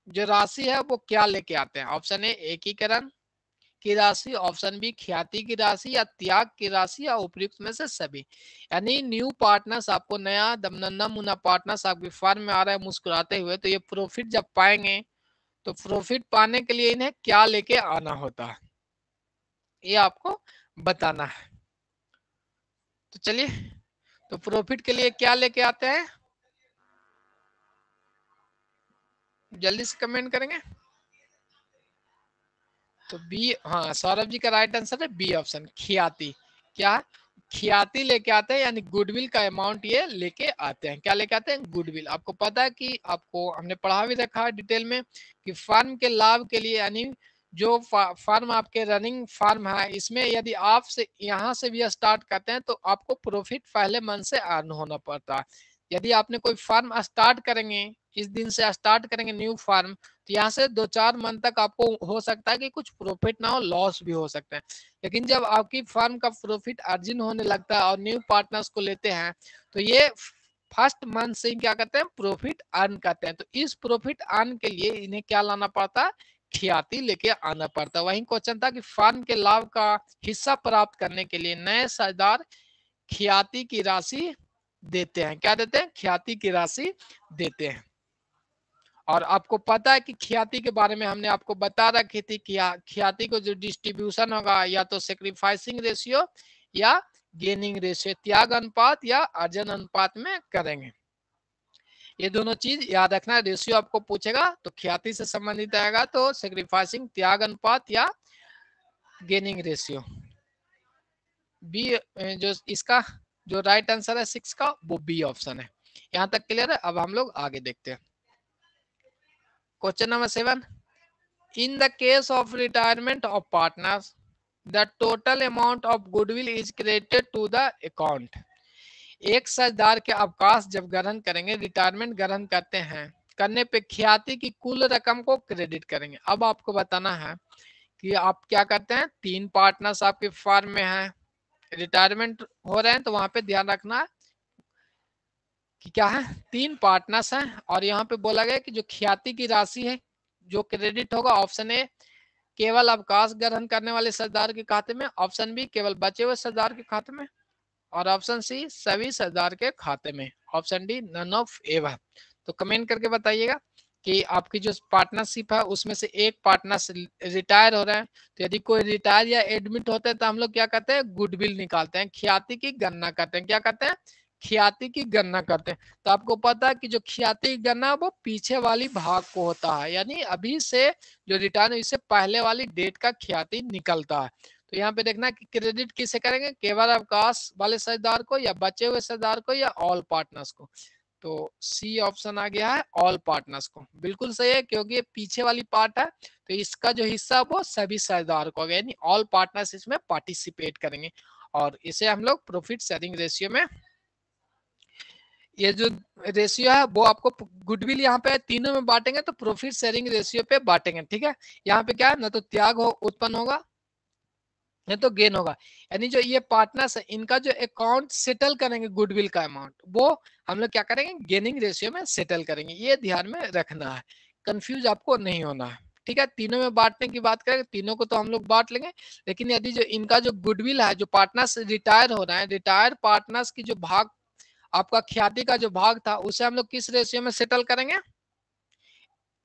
जो राशि है वो क्या लेके आते हैं? ऑप्शन ए एकीकरण की राशि, ऑप्शन बी ख्याति की राशि, या त्याग की राशि, या उपयुक्त में से सभी। यानी न्यू पार्टनर्स आपको नया दमनन्ना मुन्ना पार्टनर्स आपके फर्म में आ रहा है मुस्कुराते हुए, तो ये प्रॉफिट जब पाएंगे तो प्रॉफिट पाने के लिए इन्हें क्या लेके आना होता है ये आपको बताना है। तो चलिए, तो प्रॉफिट के लिए क्या लेके आते हैं जल्दी से कमेंट करेंगे। तो बी, हाँ सौरभ जी का राइट आंसर है बी ऑप्शन, ख्याति। क्या? ख्याति लेके आते हैं, यानी गुडविल का अमाउंट ये लेके आते हैं। क्या लेके आते हैं? गुडविल। आपको पता है कि आपको हमने पढ़ा भी रखा है डिटेल में कि फर्म के लाभ के लिए, यानी जो फर्म आपके रनिंग फर्म है इसमें यदि आप से यहाँ से भी स्टार्ट करते हैं तो आपको प्रॉफिट पहले मंथ से अर्न होना पड़ता है। यदि आपने कोई फर्म स्टार्ट करेंगे, इस दिन से स्टार्ट करेंगे न्यू फर्म, तो यहाँ से 2-4 मंथ तक आपको हो सकता है कि कुछ प्रॉफिट ना हो, लॉस भी हो सकता है। लेकिन जब आपकी फर्म का प्रॉफिट अर्जिन होने लगता है और न्यू पार्टनर्स को लेते हैं तो ये फर्स्ट मंथ से क्या करते हैं? प्रॉफिट अर्न करते हैं। तो इस प्रॉफिट अर्न के लिए इन्हें क्या लाना पड़ता है? ख्याति लेके आना पड़ता है। वही क्वेश्चन था कि फर्म के लाभ का हिस्सा प्राप्त करने के लिए नए साझेदार ख्याति की राशि देते हैं। क्या देते हैं? ख्याति की राशि देते हैं। और आपको पता है कि ख्याति के बारे में हमने आपको बता रखी थी कि ख्याति को जो डिस्ट्रीब्यूशन होगा या तो सेक्रीफाइसिंग रेशियो या गेनिंग रेशियो, त्याग अनुपात या अर्जन अनुपात में करेंगे। ये दोनों चीज याद रखना। रेशियो आपको पूछेगा तो ख्याति से संबंधित आएगा तो सेक्रीफाइसिंग, त्याग अनुपात या गेनिंग रेशियो। बी जो इसका जो राइट आंसर है 6 का वो बी ऑप्शन है। यहां तक क्लियर है। अब हम लोग आगे देखते हैं question number 7। In the case of retirement of partners the total amount of goodwill is credited to the account. एक साझेदार के अवकाश जब ग्रहण करेंगे, रिटायरमेंट ग्रहण करते हैं, करने पे ख्याति की कुल रकम को क्रेडिट करेंगे। अब आपको बताना है कि आप क्या करते हैं। 3 पार्टनर्स आपके फर्म में हैं, रिटायरमेंट हो रहे हैं, तो वहां पे ध्यान रखना है कि क्या है, 3 पार्टनर्स हैं और यहाँ पे बोला गया कि जो ख्याति की राशि है जो क्रेडिट होगा, ऑप्शन ए केवल अवकाश ग्रहण करने वाले साझेदार के खाते में, ऑप्शन बी केवल बचे हुए साझेदार के खाते में, और ऑप्शन सी सभी साझेदार के खाते में, option D none of ever. तो कमेंट करके बताइएगा कि आपकी जो पार्टनरशिप है उसमें से एक पार्टनर रिटायर हो रहे हैं, तो यदि कोई रिटायर या एडमिट होते हैं तो हम लोग क्या करते हैं, गुडविल निकालते हैं, ख्याति की गणना करते हैं। क्या करते हैं? ख्याति की गणना करते हैं। तो आपको पता है कि जो ख्याति की गणना वो पीछे वाली भाग को होता है, यानी अभी से जो रिटायर इससे पहले वाली डेट का ख्याति निकलता है। तो यहाँ पे देखना कि क्रेडिट किसे करेंगे, केवल अवकाश वाले साझेदार को या बचे हुए साझेदार को या ऑल पार्टनर्स को। तो सी ऑप्शन आ गया है ऑल पार्टनर्स को। बिल्कुल सही है क्योंकि ये पीछे वाली पार्ट है, तो इसका जो हिस्सा वो सभी साझेदार को होगा, यानी ऑल पार्टनर्स इसमें पार्टिसिपेट करेंगे। और इसे हम लोग प्रॉफिट शेयरिंग रेशियो में, ये जो रेशियो है वो आपको गुडविल यहाँ पे तीनों में बांटेंगे तो प्रॉफिट शेयरिंग रेशियो पे बांटेंगे। ठीक है, यहाँ पे क्या है, ना तो त्याग उत्पन्न होगा नहीं तो गेन होगा। यानी जो ये पार्टनर्स है इनका जो अकाउंट सेटल करेंगे गुडविल का अमाउंट, वो हम लोग क्या करेंगे, गेनिंग रेशियो में सेटल करेंगे। ये ध्यान में रखना है, कंफ्यूज आपको नहीं होना है। ठीक है, तीनों में बांटने की बात करें, तीनों को तो हम लोग बांट लेंगे, लेकिन यदि जो इनका जो गुडविल है, जो पार्टनर्स रिटायर हो रहे हैं, रिटायर पार्टनर्स की जो भाग आपका ख्याति का जो भाग था उसे हम लोग किस रेशियो में सेटल करेंगे,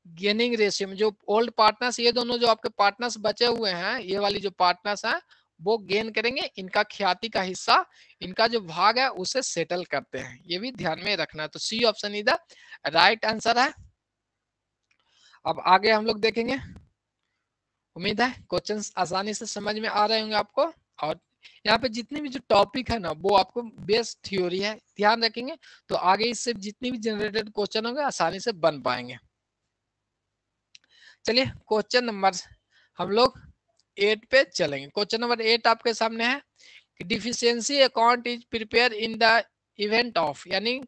गेनिंग रेशियो में। जो ओल्ड पार्टनर्स, ये दोनों जो आपके पार्टनर्स बचे हुए हैं, ये वाली जो पार्टनर्स हैं वो गेन करेंगे, इनका ख्याति का हिस्सा, इनका जो भाग है उसे सेटल करते हैं। ये भी ध्यान में रखना है। तो सी ऑप्शन इधर राइट आंसर है। अब आगे हम लोग देखेंगे। उम्मीद है क्वेश्चंस आसानी से समझ में आ रहे होंगे आपको। और यहाँ पे जितने भी जो टॉपिक है ना वो आपको बेस थ्योरी है, ध्यान रखेंगे तो आगे इससे जितनी भी जनरेटेड क्वेश्चन होंगे आसानी से बन पाएंगे। चलिए क्वेश्चन नंबर हम लोग 8 पे चलेंगे। क्वेश्चन नंबर 8 आपके सामने है कि deficiency account is prepare in the event of, यानी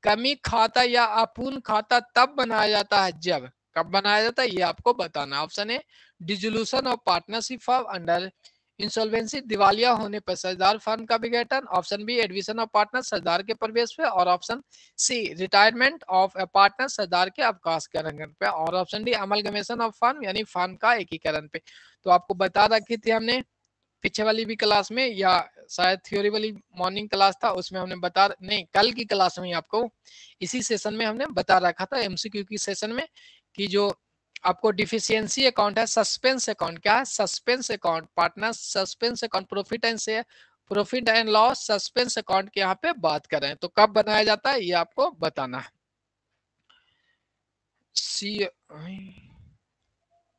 कमी खाता या अपूर्ण खाता तब बनाया जाता है जब, कब बनाया जाता है ये आपको बताना। Option A dissolution of partnership of under insolvency, दिवालिया होने पर साझेदार फर्म का विघटन, option B admission of partner साझेदार के प्रवेश पे, और option C retirement of a partner साझेदार के अवकाश ग्रहण पे, और option D amalgamation of firm, यानी फर्म का एकीकरण पे। तो आपको बता रखी थी हमने पीछे वाली भी क्लास में, या शायद थ्योरी वाली मॉर्निंग क्लास था उसमें हमने बता, नहीं कल की क्लास में आपको इसी सेशन में हमने बता रखा था एमसीक्यू की सेशन में, कि जो आपको डिफिशियंसी अकाउंट है, सस्पेंस अकाउंट क्या है, suspense account, partner suspense account, profit and loss suspense account के यहाँ पे बात कर रहे हैं। तो कब बनाया जाता है ये आपको बताना है।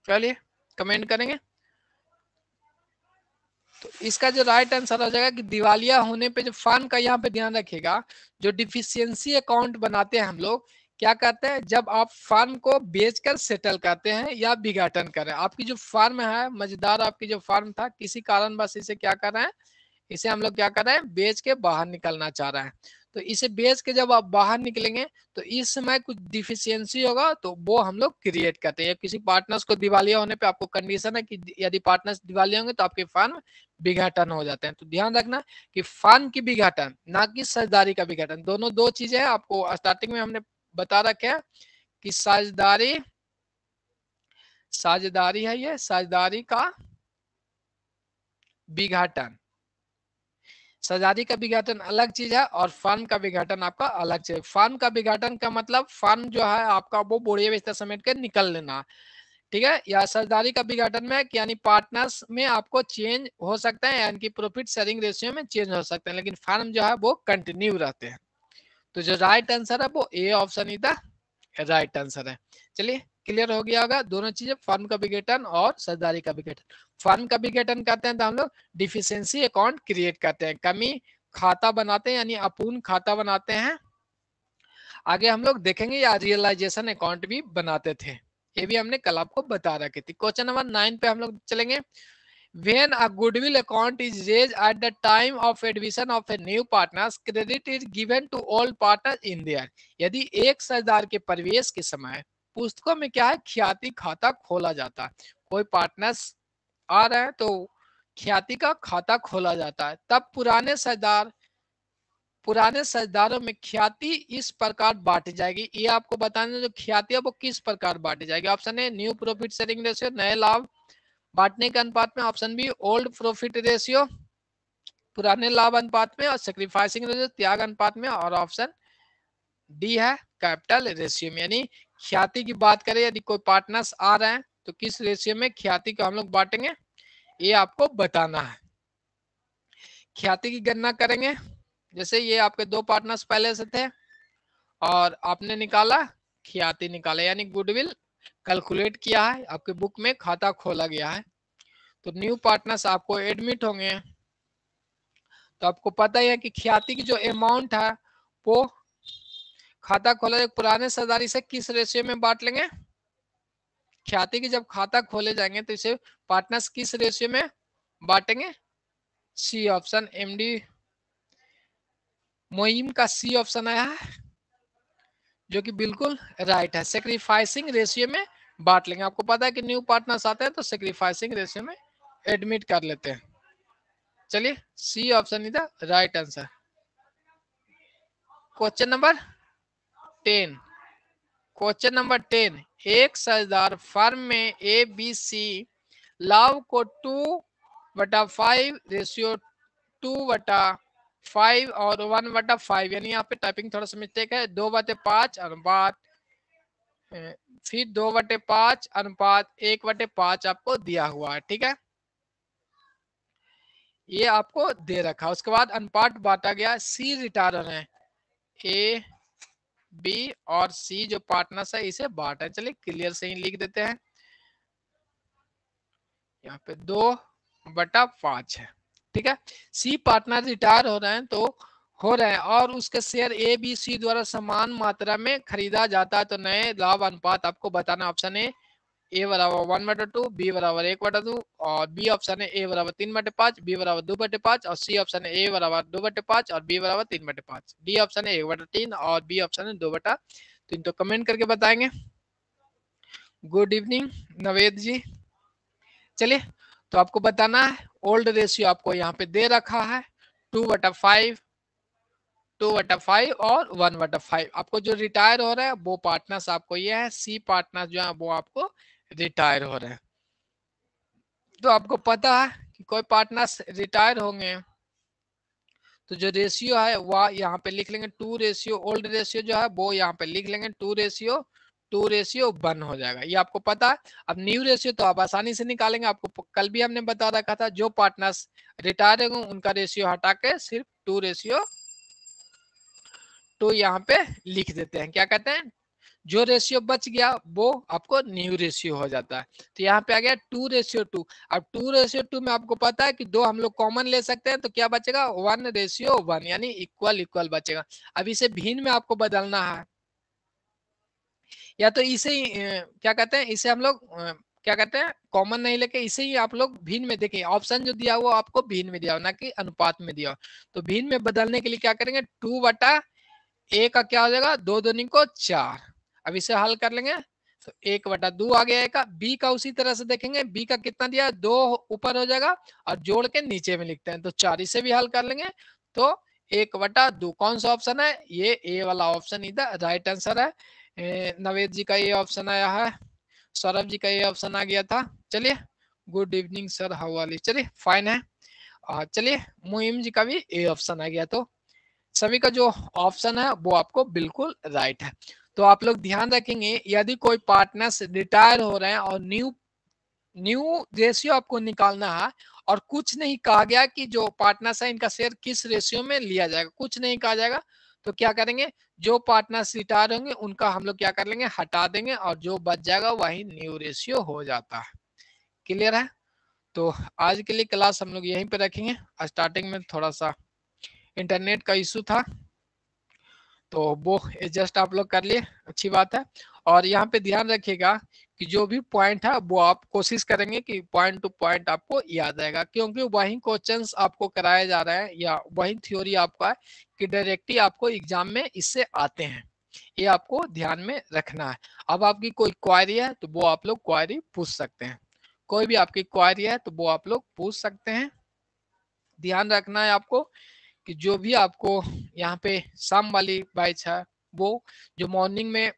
चलिए कमेंट करेंगे। तो इसका जो राइट आंसर हो जाएगा कि दिवालिया होने पे जो फर्म का, यहाँ पे ध्यान रखिएगा, जो डिफिशियंसी अकाउंट बनाते हैं हम लोग, क्या करते हैं, जब आप फर्म को बेचकर सेटल करते हैं या विघटन करें। आपकी जो फर्म है, मजेदार आपकी जो फर्म था, किसी कारणवश इसे क्या कर रहे हैं, इसे हम लोग क्या कर रहे हैं, बेच के बाहर निकलना चाह रहे हैं। तो इसे बेच के जब आप बाहर निकलेंगे तो इस समय कुछ डिफिशियंसी होगा, तो वो हम लोग क्रिएट करते हैं। किसी पार्टनर्स को दिवालिया होने पे आपको कंडीशन है कि यदि पार्टनर्स दिवालिया होंगे तो आपके फर्म विघटन हो जाते हैं। तो ध्यान रखना कि फर्म की विघटन, ना कि साझेदारी का विघटन, दोनों दो चीजें हैं। आपको स्टार्टिंग में हमने बता रखे हैं कि साझेदारी साझेदारी है, ये साझेदारी का विघटन। साझेदारी का विघटन अलग चीज है और फर्म का विघटन आपका अलग चीज। फर्म का विघटन का मतलब फर्म जो है आपका वो बोरिया बिस्तर समेट के निकल लेना, ठीक है। या साझेदारी का विघटन में यानी पार्टनर्स में आपको चेंज हो सकता है, यानी कि प्रॉफिट शेयरिंग रेशियो में चेंज हो सकते हैं, लेकिन फर्म जो है वो कंटिन्यू रहते हैं। तो जो राइट आंसर है वो A option is the right answer है। चलिए क्लियर हो गया होगा दोनों चीजें, फर्म का विघटन और साझेदारी का विघटन। फर्म का विघटन करते हैं तो हम लोग डिफिशियंसी अकाउंट क्रिएट करते हैं, कमी खाता बनाते हैं यानी अपूर्ण खाता बनाते हैं। आगे हम लोग देखेंगे या रियलाइजेशन अकाउंट भी बनाते थे, ये भी हमने कल आपको बता रखी थी। क्वेश्चन नंबर 9 पे हम लोग चलेंगे। When a goodwill account is raised at the time of addition of a new partners, credit is given to all partners in there. यदि एक साझेदार के प्रवेश के समय पुस्तकों में क्या है, ख्याति खाता खोला जाता है, कोई पार्टनर्स आ रहे हैं तो ख्याति का खाता खोला जाता है, तब पुराने साझेदारों में ख्याति इस प्रकार बांटी जाएगी। ये आपको बताना जो ख्याति है वो किस प्रकार बांटी जाएगी। Option A new profit sharing ratio, नए लाभ बांटने के अनुपात में। Option B old profit ratio, पुराने लाभ अनुपात में। और सैक्रिफाइसिंग रेशियो, त्याग अनुपात में। और ऑप्शन डी है कैपिटल रेशियो में। यानी ख्याति की बात करें, यदि कोई पार्टनर्स आ रहे हैं तो किस रेशियो में ख्याति को हम लोग बांटेंगे, ये आपको बताना है। ख्याति की गणना करेंगे, जैसे ये आपके दो पार्टनर्स पहले से थे और आपने निकाला ख्याति निकाला, यानी गुडविल कैलकुलेट किया है, आपके बुक में खाता खोला गया है। तो न्यू पार्टनर्स आपको एडमिट होंगे, तो आपको पता ही है कि ख्याति की जो अमाउंट है वो खाता खोला जाए पुराने साझेदारी से किस रेशियो में बांट लेंगे। ख्याति की जब खाता खोले जाएंगे तो इसे पार्टनर्स किस रेशियो में बांटेंगे। सी ऑप्शन, एमडी मोइम का सी ऑप्शन आया है जो कि बिल्कुल राइट है। सेक्रीफाइसिंग रेशियो में बांट लेंगे। आपको पता है कि न्यू पार्टनर्स आते हैं तो सेक्रीफाइसिंग रेशियो में एडमिट कर लेते हैं। चलिए C option is the right answer. Question number 10। Question number 10, एक साझेदार फर्म में ए बी सी लाभ को 2/5 रेशियो 2/5 और 1/5, यानी यहाँ पे टाइपिंग थोड़ा सा मिस्टेक है, 2/5 अनुपात फिर 2/5 अनुपात 1/5 आपको दिया हुआ है, ठीक है। ये आपको दे रखा है। उसके बाद अनुपात बांटा गया, सी रिटायर है, ए बी और सी जो पार्टनर्स है इसे बांटा है। चलिए क्लियर से ही लिख देते हैं, यहाँ पे 2/5 है, ठीक है। सी पार्टनर रिटायर हो रहे हैं तो हो रहे हैं और उसके शेयर ए बी सी द्वारा समान मात्रा में खरीदा जाता है, तो नए लाभ अनुपात आपको बताना। ऑप्शन ए बराबर 1/2, बी बराबर 1/2 और बी ऑप्शन है ए बराबर 3/5, बी बराबर 2/5 और सी ऑप्शन है ए बराबर 2/5 और बी बराबर 3/5, डी ऑप्शन है 1/3 और बी ऑप्शन है 2/3। तो कमेंट करके बताएंगे। गुड इवनिंग नवेद जी। चलिए तो आपको बताना है ओल्ड रेशियो आपको यहाँ पे दे रखा है 2/5, 2/5 और 1/5। आपको जो रिटायर हो रहा है वो पार्टनर्स आपको ये है, सी पार्टनर्स जो है वो आपको रिटायर हो रहे हैं। तो आपको पता है कि कोई पार्टनर्स रिटायर होंगे तो जो रेशियो है वह यहाँ पे लिख लेंगे 2 रेशियो, ओल्ड रेशियो जो है वो यहाँ पे लिख लेंगे 2:1 हो जाएगा, ये आपको पता है। अब न्यू रेशियो तो आप आसानी से निकालेंगे, आपको कल भी हमने बता रखा था, जो पार्टनर्स रिटायर होंगे उनका रेशियो हटा के सिर्फ 2:2 यहाँ पे लिख देते हैं। क्या कहते हैं, जो रेशियो बच गया वो आपको न्यू रेशियो हो जाता है। तो यहाँ पे आ गया 2:2। अब 2:2 में आपको पता है कि दो हम लोग कॉमन ले सकते हैं, तो क्या बचेगा 1:1, यानी इक्वल इक्वल बचेगा। अब इसे भिन्न में आपको बदलना है, या तो इसे क्या कहते हैं, इसे हम लोग क्या कहते हैं कॉमन नहीं लेके इसे ही आप लोग भिन्न में देखें। ऑप्शन जो दिया हुआ आपको भिन्न में दिया हो, ना कि अनुपात में दिया हो। तो भिन्न में बदलने के लिए क्या करेंगे, 2/a का क्या हो जाएगा, 2 दूनी को 4। अब इसे हल कर लेंगे तो 1/2 आ गया का। बी का उसी तरह से देखेंगे, बी का कितना दिया है 2 ऊपर हो जाएगा और जोड़ के नीचे में लिखते हैं तो 4, इसे भी हल कर लेंगे तो 1/2। कौन सा ऑप्शन है, ये ए वाला ऑप्शन इधर राइट आंसर है। नवेद जी का ये ऑप्शन आया है। सौरभ जी का ये ऑप्शन आ गया था। चलिए, good evening sir, how are you, चलिए फाइन है। चलिए, मुहिम जी का भी ए ऑप्शन आ गया। तो सभी का जो ऑप्शन है वो आपको बिल्कुल राइट है। तो आप लोग ध्यान रखेंगे, यदि कोई पार्टनर्स रिटायर हो रहे हैं और न्यू रेशियो आपको निकालना है, और कुछ नहीं कहा गया कि जो पार्टनर्स है इनका शेयर किस रेशियो में लिया जाएगा, कुछ नहीं कहा जाएगा, तो क्या करेंगे, जो पार्टनर्स रिटायर होंगे उनका हम लोग क्या कर लेंगे, हटा देंगे, और जो बच जाएगा वही न्यू रेशियो हो जाता है। क्लियर है? तो आज के लिए क्लास हम लोग यहीं पे रखेंगे। स्टार्टिंग में थोड़ा सा इंटरनेट का इशू था, तो वो एडजस्ट आप लोग कर लिए, अच्छी बात है। और यहाँ पे ध्यान रखिएगा कि जो भी पॉइंट है वो आप कोशिश करेंगे कि पॉइंट टू पॉइंट आपको याद आएगा, क्योंकि वही क्वेश्चंस आपको कराए जा रहे हैं या वही थ्योरी आपका है कि डायरेक्टली आपको एग्जाम में इससे आते हैं, ये आपको ध्यान में रखना है। अब आपकी कोई क्वारी है तो वो आप लोग क्वारी पूछ सकते हैं, कोई भी आपकी क्वारी है तो वो आप लोग पूछ सकते हैं। ध्यान रखना है आपको कि जो भी आपको यहाँ पे शाम वाली बैच है, वो जो मॉर्निंग में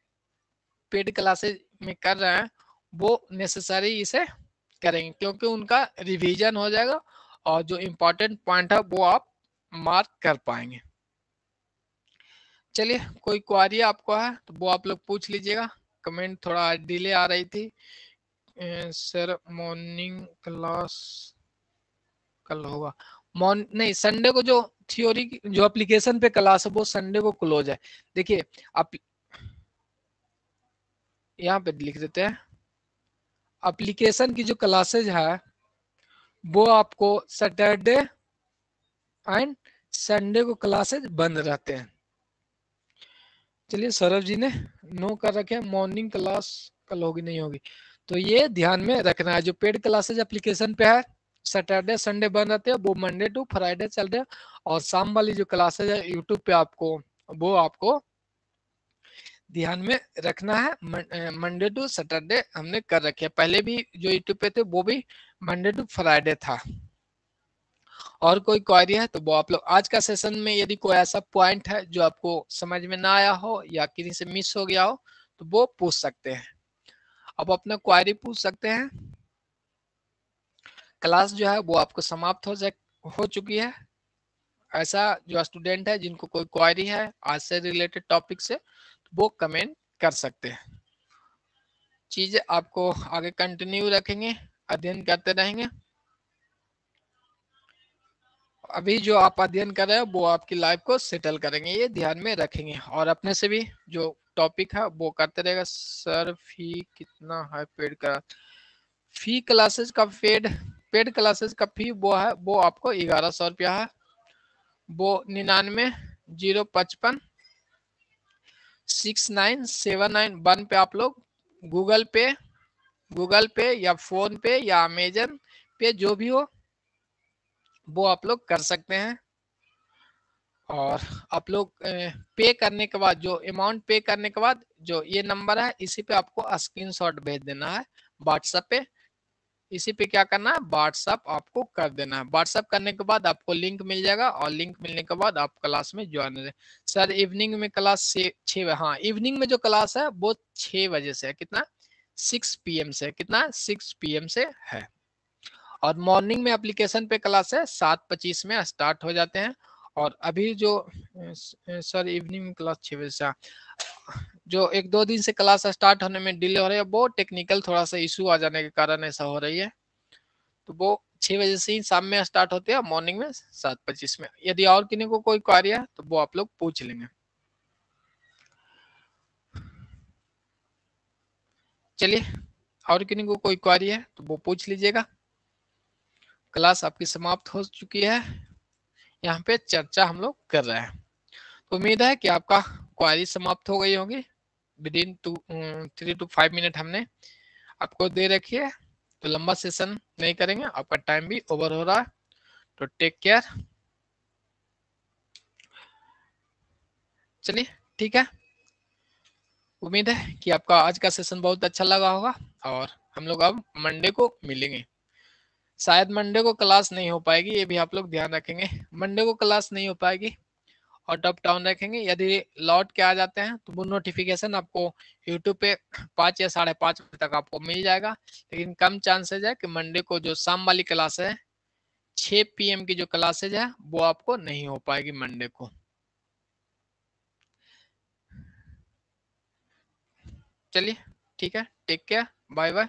पेड क्लासेज में कर रहे हैं वो नेसेसरी इसे करेंगे, क्योंकि उनका रिवीजन हो जाएगा और जो इम्पोर्टेंट पॉइंट है वो आप मार्क कर पाएंगे। चलिए, कोई क्वारी आपको है तो वो आप लोग पूछ लीजिएगा। कमेंट थोड़ा डिले आ रही थी। सर मॉर्निंग क्लास कल होगा, नहीं, संडे को जो थ्योरी जो एप्लीकेशन पे क्लास है वो संडे को क्लोज है। देखिए, आप यहाँ पे लिख देते हैं, एप्लीकेशन की जो क्लासेज है वो आपको सैटरडे एंड संडे को क्लासेज बंद रहते हैं। चलिए, सौरभ जी ने नो कर रखे, मॉर्निंग क्लास कल होगी नहीं होगी, तो ये ध्यान में रखना है। जो पेड क्लासेज एप्लीकेशन पे है सैटरडे संडे बंद रहते हैं, वो मंडे टू फ्राइडे चल रहे हैं, और शाम वाली जो क्लासेज है यूट्यूब पे आपको, वो आपको ध्यान में रखना है। मंडे टू सैटरडे हमने कर रखे, पहले भी जो यूट्यूब पे थे वो भी मंडे टू फ्राइडे था। और कोई क्वेरी है तो वो आप लोग आज का सेशन में, यदि कोई ऐसा पॉइंट है जो आपको समझ में ना आया हो या किसी से मिस हो गया हो तो वो पूछ सकते हैं। अब अपना क्वेरी पूछ सकते हैं। क्लास जो है वो आपको समाप्त हो चुकी है। ऐसा जो स्टूडेंट है जिनको कोई क्वेरी है आज से रिलेटेड टॉपिक से, वो कमेंट कर सकते हैं। चीजें आपको आगे कंटिन्यू रखेंगे, अध्ययन करते रहेंगे। अभी जो आप अध्ययन कर रहे हैं वो आपकी लाइफ को सेटल करेंगे, ये ध्यान में रखेंगे। और अपने से भी जो टॉपिक है वो करते रहेगा। सर फी कितना है पेड का? फी क्लासेस का पेड क्लासेस का फी वो है, वो आपको 1100 रुपया है। वो 9905569791 पे आप लोग गूगल पे या फोन पे या अमेजन पे जो भी हो वो आप लोग कर सकते हैं। और आप लोग पे करने के बाद, जो अमाउंट पे करने के बाद जो ये नंबर है इसी पे आपको स्क्रीनशॉट भेज देना है व्हाट्सएप पे। इसी पे क्या करना है, व्हाट्सएप आपको कर देना है। व्हाट्सएप करने के बाद आपको लिंक मिल जाएगा, और लिंक मिलने के बाद आप क्लास में ज्वाइन हो जाए। सर इवनिंग में क्लास से 6, हाँ इवनिंग में जो क्लास है वो 6 बजे से है। कितना? 6 PM से। कितना? 6 PM से है। और मॉर्निंग में एप्लीकेशन पे क्लास है 7:25 में स्टार्ट हो जाते हैं। और अभी जो सर इवनिंग में क्लास 6 बजे से, जो 1-2 दिन से क्लास स्टार्ट होने में डिले हो रही है, वो टेक्निकल थोड़ा सा इशू आ जाने के कारण ऐसा हो रही है। तो वो 6 बजे से ही शाम में स्टार्ट होते हैं, मॉर्निंग में 7:25 में। यदि और किसी को कोई क्वेरी है तो वो आप लोग पूछ लेंगे। चलिए, और किसी को कोई क्वेरी है तो वो पूछ लीजिएगा। क्लास आपकी समाप्त हो चुकी है, यहाँ पे चर्चा हम लोग कर रहे हैं। तो उम्मीद है कि आपका क्वेरी समाप्त हो गई होगी। विदिन 3 to 5 मिनट हमने आपको दे रखी है, तो लंबा सेशन नहीं करेंगे, आपका टाइम भी ओवर हो रहा है। तो टेक केयर। चलिए, ठीक है। उम्मीद है कि आपका आज का सेशन बहुत अच्छा लगा होगा, और हम लोग अब मंडे को मिलेंगे। शायद मंडे को क्लास नहीं हो पाएगी, ये भी आप लोग ध्यान रखेंगे। मंडे को क्लास नहीं हो पाएगी, आउट ऑफ टाउन रखेंगे। यदि लौट के आ जाते हैं तो वो नोटिफिकेशन आपको यूट्यूब पे 5 या 5:30 बजे तक आपको मिल जाएगा। लेकिन कम चांसेज है कि मंडे को जो शाम वाली क्लास है 6 PM की जो क्लासेज है वो आपको नहीं हो पाएगी मंडे को। चलिए ठीक है, टेक केयर, बाय बाय।